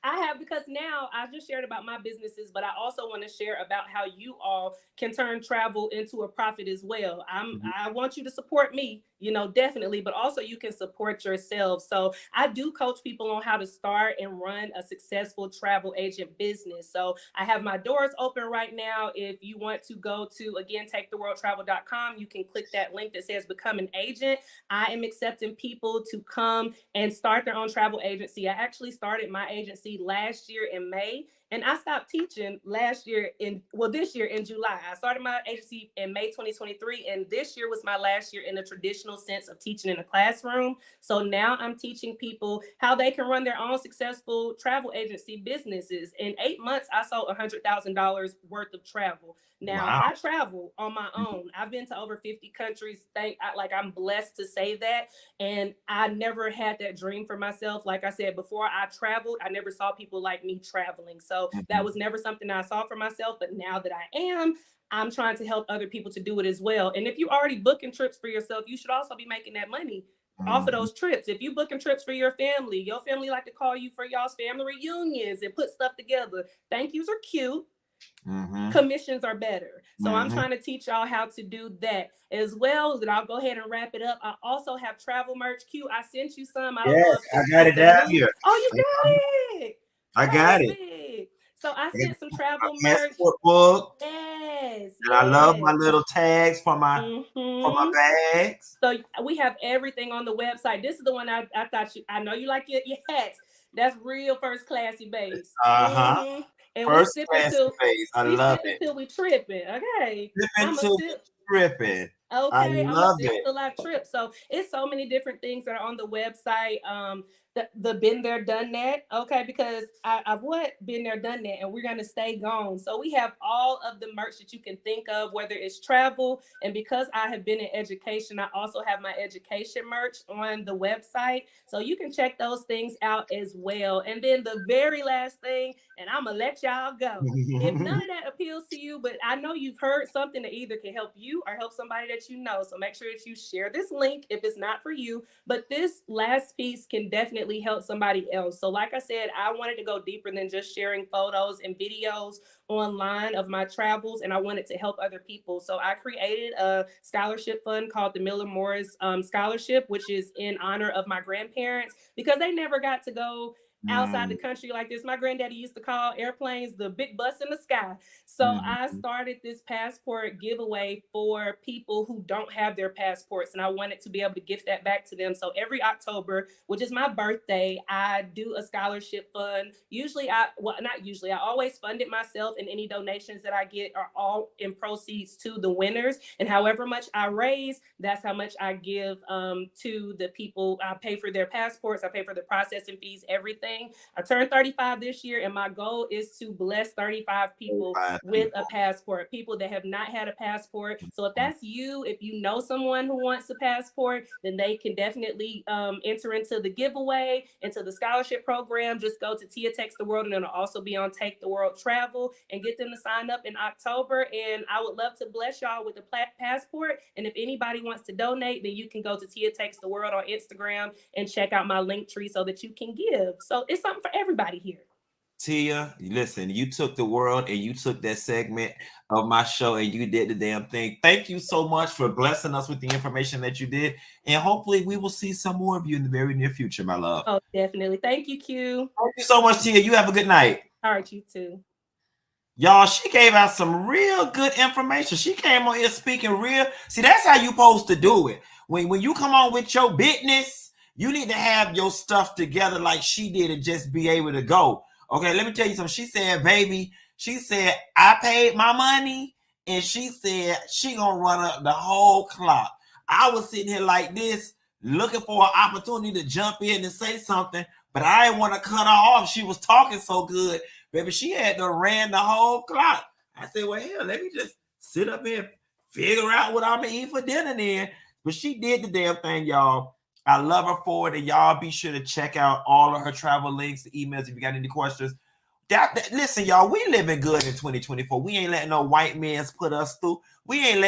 I have, because now I just shared about my businesses, but I also want to share about how you all can turn travel into a profit as well. I want you to support me, definitely, but also you can support yourself. So I do coach people on how to start and run a successful travel agent business. So I have my doors open right now. If you want to go to, again, taketheworldtravel.com, you can click that link that says become an agent. I am accepting people to come and start their own travel agency. I actually started my agency last year in May, and I stopped teaching this year in July. I started my agency in May 2023, and this year was my last year in the traditional sense of teaching in a classroom. So now I'm teaching people how they can run their own successful travel agency businesses. In 8 months, I sold $100,000 worth of travel. Now, I travel on my own. I've been to over 50 countries. I'm blessed to say that. And I never had that dream for myself. Like I said, before I traveled, I never saw people like me traveling. So that was never something I saw for myself. But now that I am, I'm trying to help other people to do it as well. And if you're already booking trips for yourself, you should also be making that money off of those trips. If you booking trips for your family like to call you for y'all's family reunions and put stuff together. Thank yous are cute. Commissions are better. So I'm trying to teach y'all how to do that as well. Then I'll go ahead and wrap it up. I also have travel merch. Q, I sent you some. I don't know if I got it down here. Oh, you got it. I got it. So I sent some travel merch. Book. Yes. And I love my little tags for my bags. So we have everything on the website. This is the one I thought I know you like your hats. That's real first classy base. And first we sip until we tripping. Okay. Tripping. Okay, I'm a sip till I trip. So it's so many different things that are on the website. The been there, done that. Okay, because I've been there, done that, and we're gonna stay gone. So we have all of the merch that you can think of, whether it's travel, and because I have been in education, I also have my education merch on the website. So you can check those things out as well. And then the very last thing, and I'm gonna let y'all go. If none of that appeals to you, but I know you've heard something that either can help you or help somebody that you know. So make sure that you share this link if it's not for you. But this last piece can definitely help somebody else. So like I said, I wanted to go deeper than just sharing photos and videos online of my travels, and I wanted to help other people. So I created a scholarship fund called the Miller Morris Scholarship, which is in honor of my grandparents, because they never got to go outside the country like this. My granddaddy used to call airplanes the big bus in the sky. So I started this passport giveaway for people who don't have their passports, and I wanted to be able to gift that back to them. So every October, which is my birthday, I do a scholarship fund. I always fund it myself, and any donations that I get are all in proceeds to the winners. And however much I raise, that's how much I give to the people. I pay for their passports, I pay for the processing fees, everything. I turned 35 this year, and my goal is to bless 35 people with a passport, people that have not had a passport. So if that's you, if you know someone who wants a passport, then they can definitely enter into the giveaway, into the scholarship program. Just go to Tia Takes the World, and it'll also be on Take the World Travel, and get them to sign up in October. And I would love to bless y'all with a passport. And if anybody wants to donate, then you can go to Tia Takes the World on Instagram and check out my link tree so that you can give. So it's something for everybody here. Tia, listen, you took the world and you took that segment of my show and you did the damn thing. Thank you so much for blessing us with the information that you did. And hopefully we will see some more of you in the very near future, my love. Oh, definitely. Thank you, Q. Thank you so much, Tia. You have a good night. All right, you too. Y'all, she gave out some real good information. She came on here speaking real. See, that's how you supposed to do it. When you come on with your business, you need to have your stuff together like she did and just be able to go. Okay, let me tell you something. She said, baby, she said, I paid my money, and she said she gonna run up the whole clock. I was sitting here like this, looking for an opportunity to jump in and say something, but I didn't want to cut her off. She was talking so good. Baby, she had to ran the whole clock. I said, well, hell, let me just sit up here and figure out what I'm going to eat for dinner then. But she did the damn thing, y'all. I love her for it. And y'all be sure to check out all of her travel links, the emails, if you got any questions. Listen, y'all, we living good in 2024. We ain't letting no white men put us through. We really ain't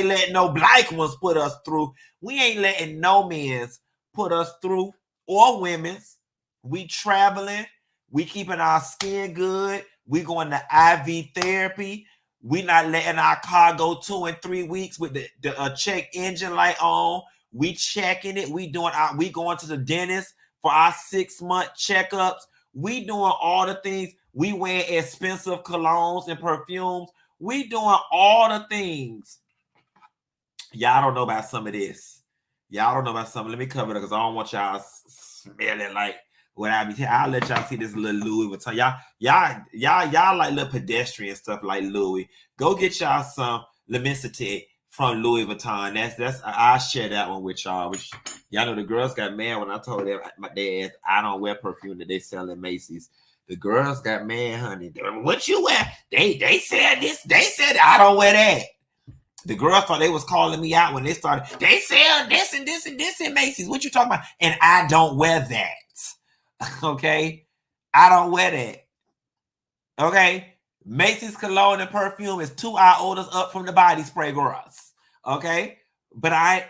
letting no black ones put us through. We ain't letting no men's put us through, or women's. We traveling. We keeping our skin good. We going to IV therapy. We not letting our car go 2 and 3 weeks with the check engine light on. We checking it. We going to the dentist for our 6-month checkups. We doing all the things. We wearing expensive colognes and perfumes. We doing all the things. Y'all don't know about some of this. Y'all don't know about some. Let me cover it because I don't want y'all smelling like what I be. I'll let y'all see this little Louis Vuitton. Y'all like little pedestrian stuff like Louis. Go get y'all some Lemicity from Louis Vuitton. That's I'll share that one with y'all. Which y'all know the girls got mad when I told them my dad I don't wear perfume that they sell in Macy's. The girls got mad, honey. What you wear? They said this. They said I don't wear that. The girls thought they was calling me out when they started. They sell this and this and this in Macy's. What you talking about? And I don't wear that. Okay? I don't wear that. Okay? Macy's cologne and perfume is 2 iotas up from the body spray girls. Okay? But I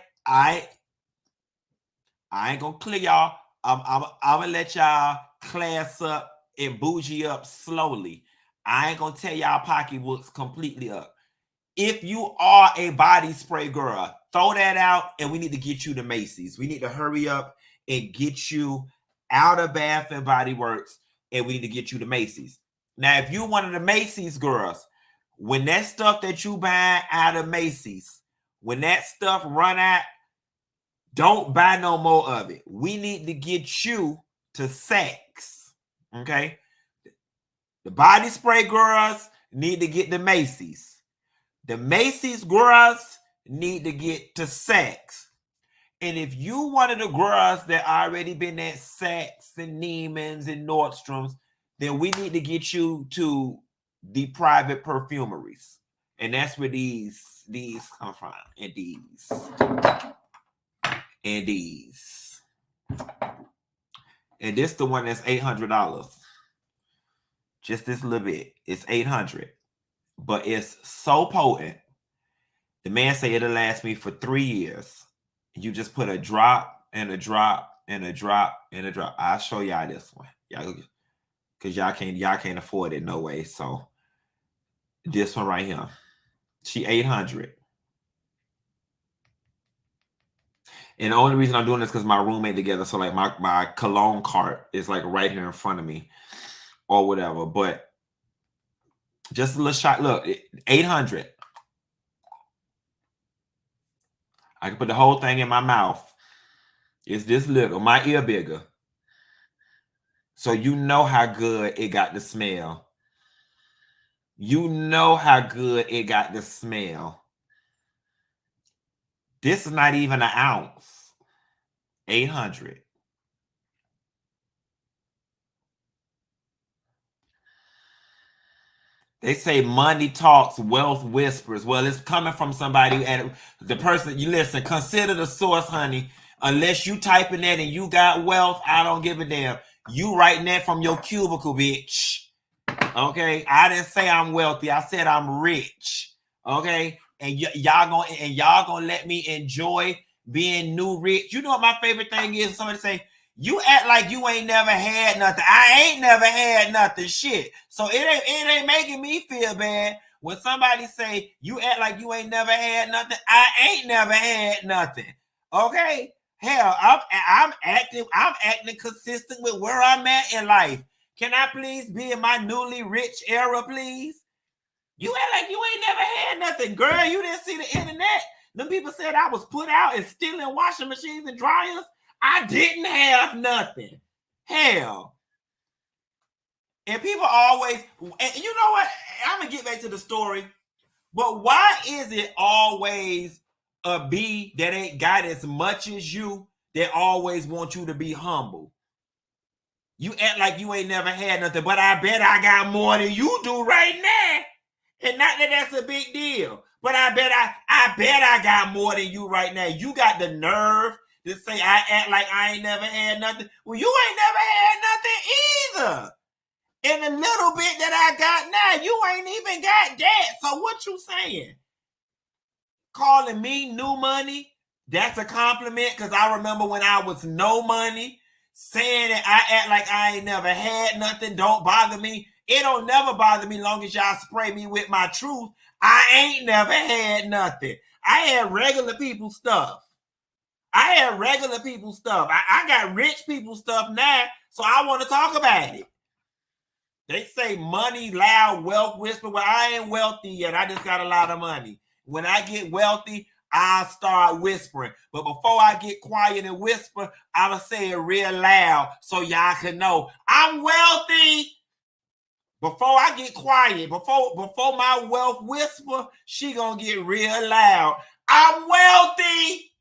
ain't gonna clear y'all. I'm gonna let y'all class up and bougie up slowly. I ain't gonna tell y'all pocketbooks completely up. If you are a body spray girl, throw that out, and we need to get you to Macy's. We need to hurry up and get you out of Bath and Body Works, and we need to get you to Macy's. Now, if you're one of the Macy's girls, when that stuff that you buy out of Macy's, when that stuff run out, don't buy no more of it. We need to get you to Saks, okay? The body spray girls need to get to Macy's. The Macy's girls need to get to Saks. And if you one of the girls that already been at Saks and Neiman's and Nordstrom's, then we need to get you to the private perfumeries. And that's where these come from. And these. And these. And this the one that's $800. Just this little bit. It's $800. But it's so potent. The man say it'll last me for 3 years. You just put a drop and a drop and a drop and a drop. I'll show y'all this one. Y'all, because y'all can't afford it no way. So this one right here. She $800. And the only reason I'm doing this because my roommate together. So like my cologne cart is like right here in front of me or whatever. But just a little shot. Look, 800. I can put the whole thing in my mouth. It's this little, my ear bigger. So you know how good it got the smell. You know how good it got the smell. This is not even an ounce. 800. They say money talks, wealth whispers. Well, it's coming from somebody, and the person, you listen, consider the source, honey. Unless you typing that and you got wealth, I don't give a damn. You writing that from your cubicle, bitch. Okay? I didn't say I'm wealthy. I said I'm rich. Okay? And y'all gonna let me enjoy being new rich. You know what my favorite thing is? Somebody say, you act like you ain't never had nothing. I ain't never had nothing. Shit. So it ain't making me feel bad when somebody say you act like you ain't never had nothing. I ain't never had nothing. Okay? Hell, I'm acting consistent with where I'm at in life. Can I please be in my newly rich era, please? You act like you ain't never had nothing, girl. You didn't see the internet. Them people said I was put out and stealing washing machines and dryers. I didn't have nothing. Hell. And people always, and you know what? I'm going to get back to the story. But why is it always a B that ain't got as much as you that always want you to be humble? You act like you ain't never had nothing, but I bet I got more than you do right now. And not that that's a big deal, but I bet I got more than you right now. You got the nerve to say I act like I ain't never had nothing. Well, you ain't never had nothing either. And the little bit that I got now, you ain't even got that. So what you saying? Calling me new money? That's a compliment, because I remember when I was no money, saying that I act like I ain't never had nothing. Don't bother me. It don't never bother me long as y'all spray me with my truth. I ain't never had nothing. I had regular people stuff. I got rich people stuff now, so I want to talk about it. They say money loud, wealth whisper. Well, I ain't wealthy yet. I just got a lot of money. When I get wealthy, I start whispering. But before I get quiet and whisper, I'ma say it real loud so y'all can know I'm wealthy. Before I get quiet, before my wealth whisper, she gonna get real loud. I'm wealthy.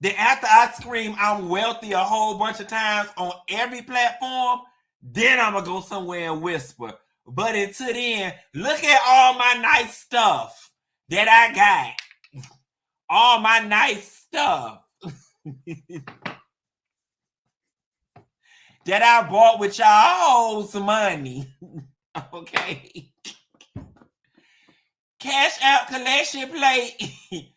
Then after I scream I'm wealthy a whole bunch of times on every platform, then I'm gonna go somewhere and whisper. But until then, look at all my nice stuff that I got. All my nice stuff that I bought with y'all's money. Okay. Cash out collection plate.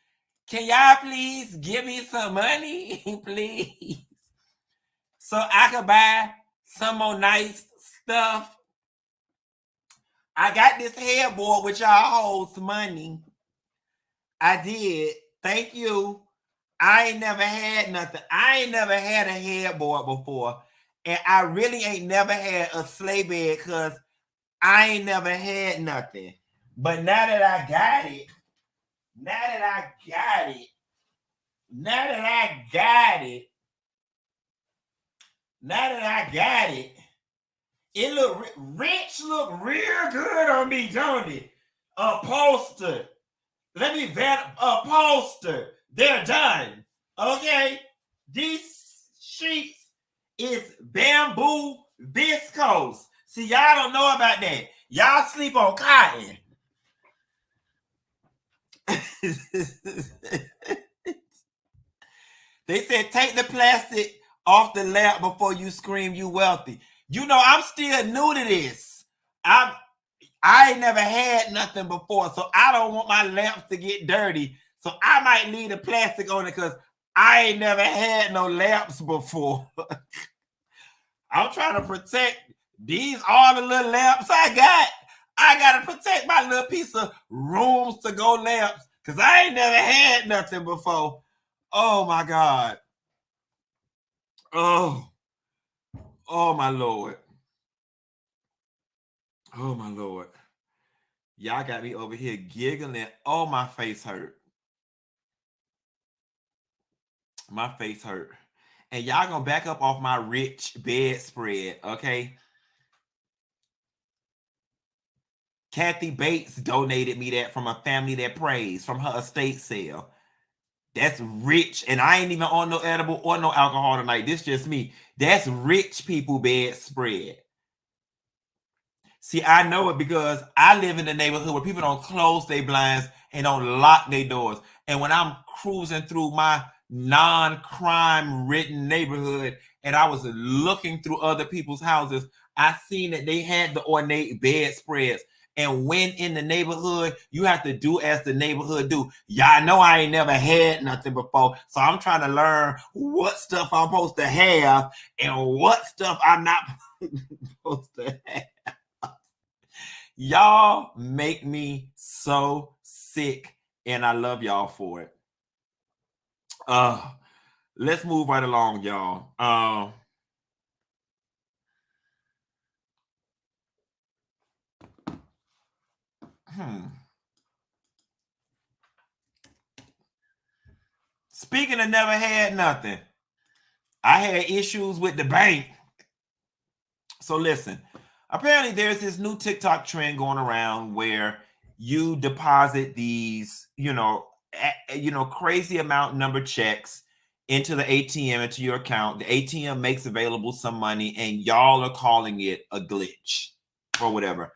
Can y'all please give me some money, please? So I could buy some more nice stuff. I got this headboard with y'all's money. I did. Thank you. I ain't never had nothing. I ain't never had a headboard before. And I really ain't never had a sleigh bed because I ain't never had nothing. But now that I got it, it look rich, look real good on me, don't it? Upholstered. Let me upholstered. They're done. Okay? These sheets is bamboo viscose. See, y'all don't know about that. Y'all sleep on cotton. They said take the plastic off the lamp before you scream you wealthy. You know, I'm still new to this. I ain't never had nothing before, so I don't want my lamps to get dirty. So I might leave the plastic on it because I ain't never had no lamps before. I'm trying to protect all the little lamps I got. I got to protect my little piece of rooms to go lamps because I ain't never had nothing before. Oh my God. Oh my Lord. Oh my Lord. Y'all got me over here giggling. Oh, my face hurt. My face hurt. And y'all gonna back up off my rich bedspread, okay? Kathy Bates donated me that from a family that prays from her estate sale. That's rich. And I ain't even on no edible or no alcohol tonight. This just me. That's rich people bedspread. See, I know it because I live in a neighborhood where people don't close their blinds and don't lock their doors. And when I'm cruising through my non-crime ridden neighborhood and I was looking through other people's houses, I seen that they had the ornate bedspreads. And when in the neighborhood, you have to do as the neighborhood do. Y'all know I ain't never had nothing before. So I'm trying to learn what stuff I'm supposed to have and what stuff I'm not supposed to have. Y'all make me so sick, and I love y'all for it. Let's move right along, y'all. Speaking of never had nothing, I had issues with the bank. So listen, apparently there's this new TikTok trend going around where you deposit these, crazy amount number checks into the ATM, into your account. The ATM makes available some money, and y'all are calling it a glitch or whatever.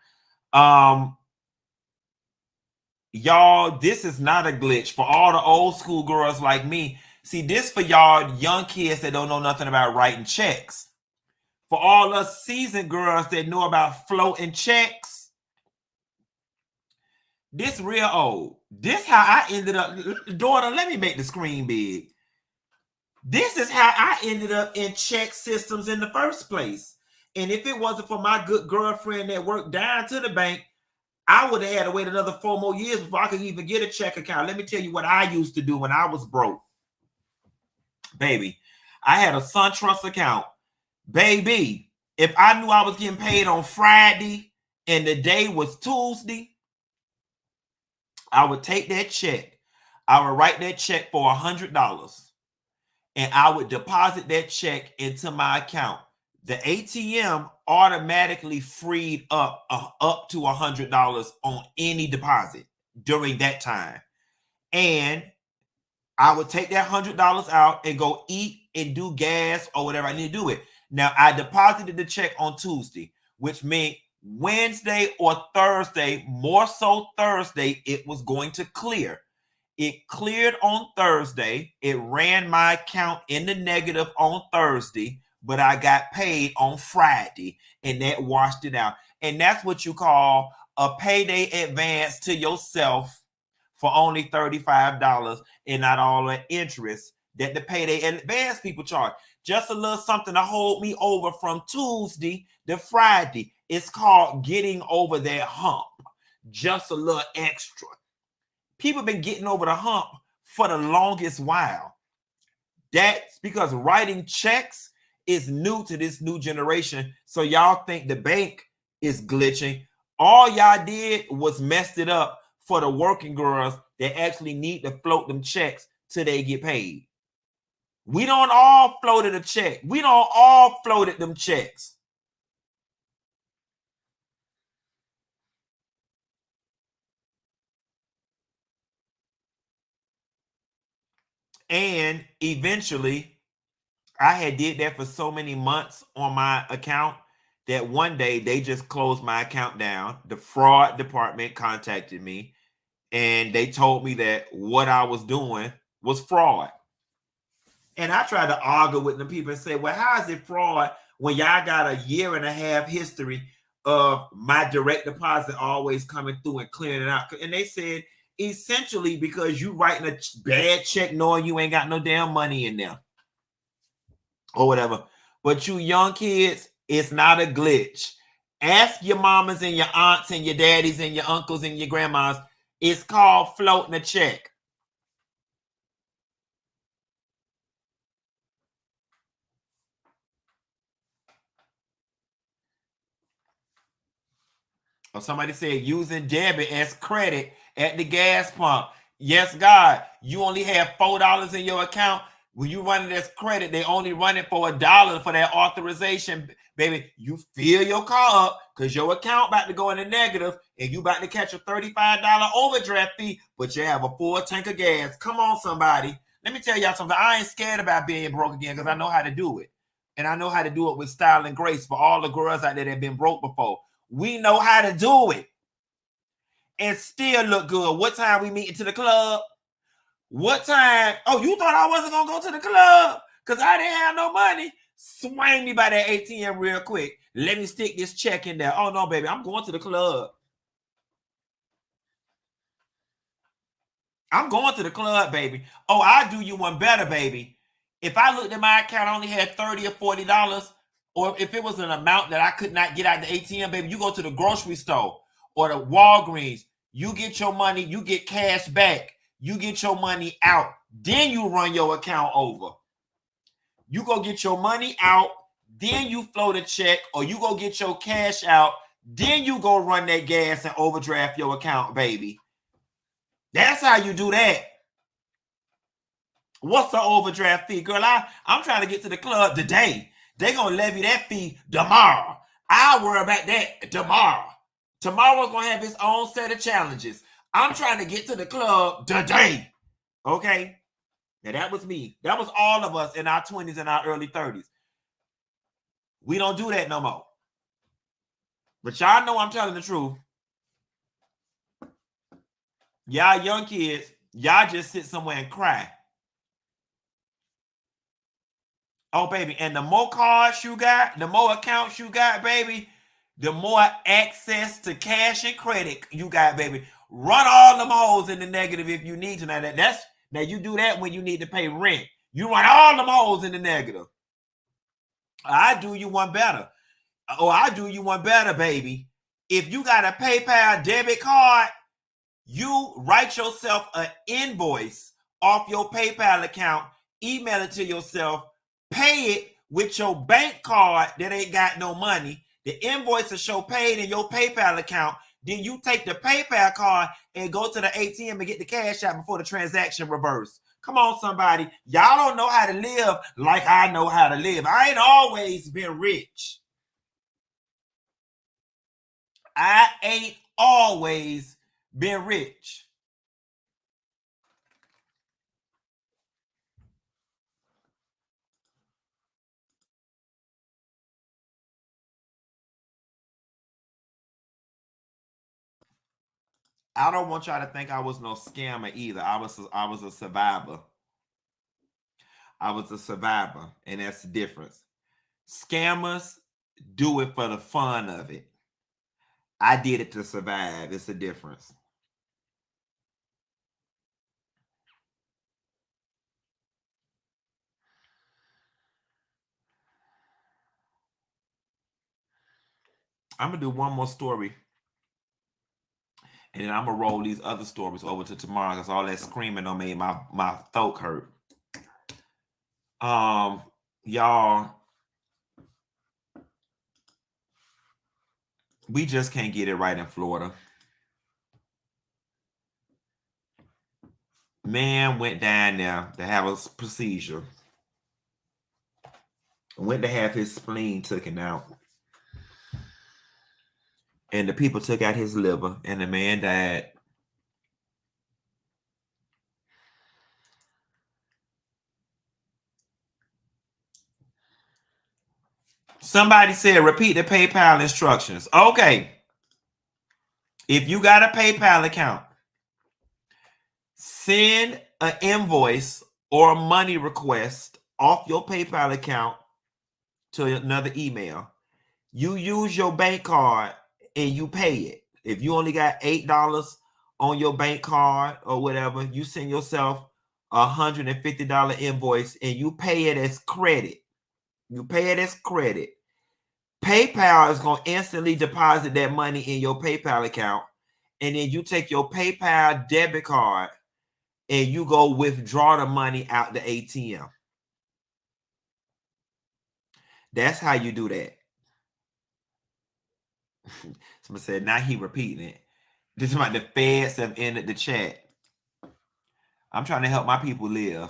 Y'all, this is not a glitch. For all the old school girls like me, see, this for y'all young kids that don't know nothing about writing checks. For all us seasoned girls that know about floating checks, this real old. This how I ended up. Daughter, let me make the screen big. This is how I ended up in check systems in the first place. And if it wasn't for my good girlfriend that worked down to the bank, I would have had to wait another 4 more years before I could even get a check account. Let me tell you what I used to do when I was broke. Baby, I had a SunTrust account. Baby, if I knew I was getting paid on Friday and the day was Tuesday, I would take that check. I would write that check for $100 and I would deposit that check into my account. The ATM automatically freed up to $100 on any deposit during that time. And I would take that $100 out and go eat and do gas or whatever I need to do it. Now, I deposited the check on Tuesday, which meant Wednesday or Thursday, more so Thursday, it was going to clear. It cleared on Thursday. It ran my account in the negative on Thursday, but I got paid on Friday, and that washed it out. And that's what you call a payday advance to yourself for only $35 and not all the interest that the payday advance people charge. Just a little something to hold me over from Tuesday to Friday. It's called getting over that hump. Just a little extra. People have been getting over the hump for the longest while. That's because writing checks is new to this new generation. So y'all think the bank is glitching. All y'all did was messed it up for the working girls that actually need to float them checks till they get paid. We don't all floated a check. We don't all floated them checks. And eventually, I had did that for so many months on my account that one day they just closed my account down. The fraud department contacted me and they told me that what I was doing was fraud. And I tried to argue with the people and say, well, how is it fraud when y'all got a 1.5 year history of my direct deposit always coming through and clearing it out? And they said, essentially because you writing a bad check knowing you ain't got no damn money in there or whatever. But you young kids, it's not a glitch. Ask your mamas and your aunts and your daddies and your uncles and your grandmas. It's called floating a check. Or somebody said using debit as credit at the gas pump. Yes, God, you only have $4 in your account. When you run it as credit, they only run it for $1 for that authorization. Baby, you fill your car up because your account about to go in the negative and you about to catch a $35 overdraft fee, but you have a full tank of gas. Come on, somebody. Let me tell y'all something. I ain't scared about being broke again because I know how to do it. And I know how to do it with style and grace for all the girls out there that have been broke before. We know how to do it and still look good. What time we meeting to the club? What time? Oh, you thought I wasn't going to go to the club because I didn't have no money? Swing me by that ATM real quick. Let me stick this check in there. Oh, no, baby. I'm going to the club. I'm going to the club, baby. Oh, I'll do you one better, baby. If I looked at my account, I only had $30 or $40, or if it was an amount that I could not get out the ATM, baby, you go to the grocery store or the Walgreens, you get your money, you get cash back, you get your money out, then you run your account over. You go get your money out, then you float a check, or you go get your cash out, then you go run that gas and overdraft your account, baby. That's how you do that. What's the overdraft fee? Girl, I'm trying to get to the club today. They're going to levy that fee tomorrow. I'll worry about that tomorrow. Tomorrow's going to have its own set of challenges. I'm trying to get to the club today. Okay? Now, that was me. That was all of us in our 20s and our early 30s. We don't do that no more. But y'all know I'm telling the truth. Y'all young kids, y'all just sit somewhere and cry. Oh, baby, and the more cards you got, the more accounts you got, baby, the more access to cash and credit you got, baby. Run all them holes in the negative if you need to. Now you do that when you need to pay rent. You run all them holes in the negative. I do you one better. I do you one better, baby. If you got a PayPal debit card, you write yourself an invoice off your PayPal account, email it to yourself, pay it with your bank card that ain't got no money. The invoice will show paid in your PayPal account. Then you take the PayPal card and go to the ATM and get the cash out before the transaction reverse. Come on, somebody. Y'all don't know how to live like I know how to live. I ain't always been rich. I ain't always been rich. I don't want y'all to think I was no scammer either. I was a survivor. I was a survivor, and that's the difference. Scammers do it for the fun of it. I did it to survive. It's a difference. I'm gonna do one more story, and then I'm gonna roll these other stories over to tomorrow because all that screaming on made my throat hurt. Y'all, we just can't get it right in Florida. Man went down there to have a procedure. Went to have his spleen taken out. And the people took out his liver, and the man died. Somebody said, repeat the PayPal instructions. Okay. If you got a PayPal account, send an invoice or a money request off your PayPal account to another email. You use your bank card and you pay it. If you only got $8 on your bank card or whatever, you send yourself a $150 invoice and you pay it as credit. You pay it as credit. PayPal is going to instantly deposit that money in your PayPal account. And then you take your PayPal debit card and you go withdraw the money out the ATM. That's how you do that. Someone said, now he repeating it. This is about the feds have ended the chat. I'm trying to help my people live.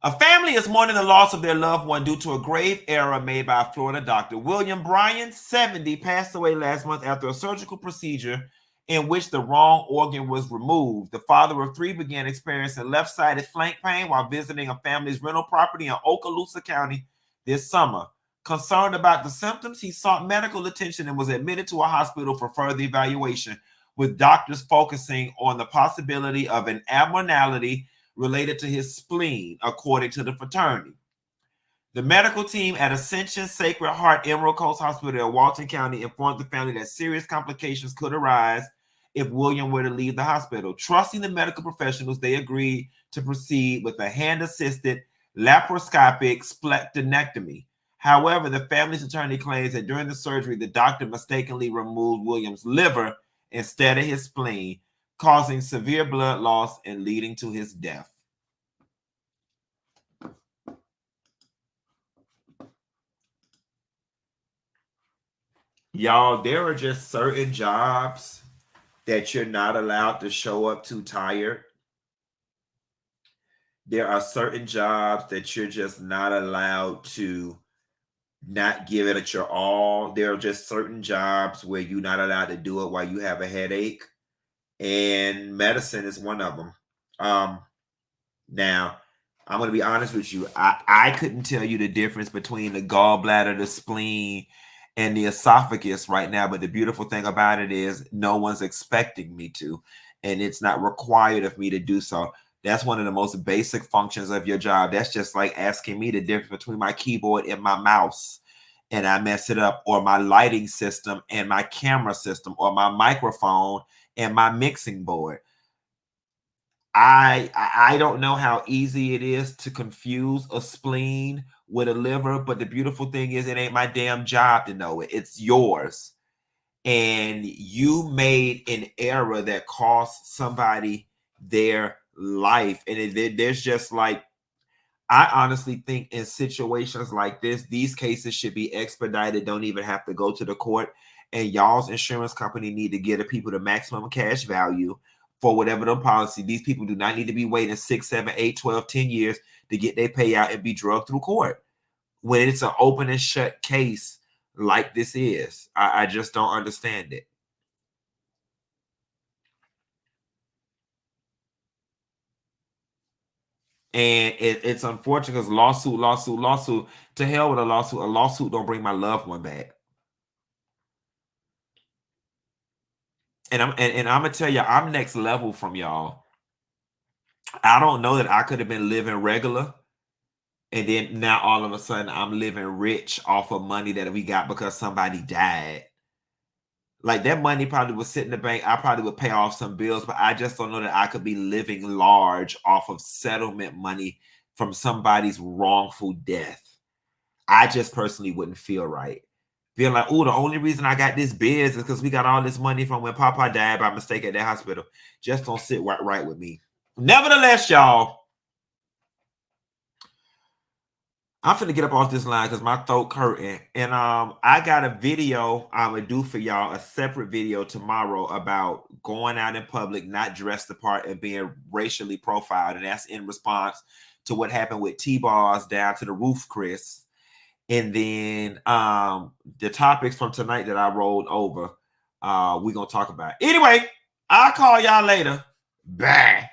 A family is mourning the loss of their loved one due to a grave error made by a Florida doctor. William Bryan, 70, passed away last month after a surgical procedure in which the wrong organ was removed. The father of 3 began experiencing left-sided flank pain while visiting a family's rental property in Okaloosa County this summer. Concerned about the symptoms, he sought medical attention and was admitted to a hospital for further evaluation, with doctors focusing on the possibility of an abnormality related to his spleen, according to the fraternity. The medical team at Ascension Sacred Heart Emerald Coast Hospital in Walton County informed the family that serious complications could arise if William were to leave the hospital. Trusting the medical professionals, they agreed to proceed with a hand-assisted laparoscopic splenectomy. However, the family's attorney claims that during the surgery, the doctor mistakenly removed William's liver instead of his spleen, causing severe blood loss and leading to his death. Y'all, there are just certain jobs that you're not allowed to show up to tired. There are certain jobs that you're just not allowed to not give it at your all. There are just certain jobs where you're not allowed to do it while you have a headache. And medicine is one of them. Now, I'm going to be honest with you. I couldn't tell you the difference between the gallbladder, the spleen, and the esophagus right now. But the beautiful thing about it is no one's expecting me to, and it's not required of me to do so. That's one of the most basic functions of your job. That's just like asking me the difference between my keyboard and my mouse, and I mess it up, or my lighting system and my camera system, or my microphone and my mixing board. I don't know how easy it is to confuse a spleen with a liver, but the beautiful thing is it ain't my damn job to know it. It's yours. And you made an error that cost somebody their life. And there's just like, I honestly think in situations like this, these cases should be expedited, don't even have to go to the court. And y'all's insurance company need to get the people the maximum cash value for whatever the policy. These people do not need to be waiting 6, 7, 8, 12, 10 years to get their payout and be drugged through court when it's an open and shut case like this is. I just don't understand it. And it's unfortunate because lawsuit. To hell with a lawsuit. A lawsuit don't bring my loved one back. And I'm gonna tell you, I'm next level from y'all. I don't know that I could have been living regular, and then now all of a sudden I'm living rich off of money that we got because somebody died. Like that money probably would sit in the bank. I probably would pay off some bills, but I just don't know that I could be living large off of settlement money from somebody's wrongful death. I just personally wouldn't feel right. Feeling like, oh, the only reason I got this biz is because we got all this money from when Papa died by mistake at that hospital. Just don't sit right with me. Nevertheless, y'all, I'm finna get up off this line because my throat hurting. And I got a video I'm gonna do for y'all, a separate video tomorrow about going out in public, not dressed the part and being racially profiled. And that's in response to what happened with T-Bars down to the roof, Chris. And then the topics from tonight that I rolled over, we're gonna talk about. Anyway, I'll call y'all later. Bye.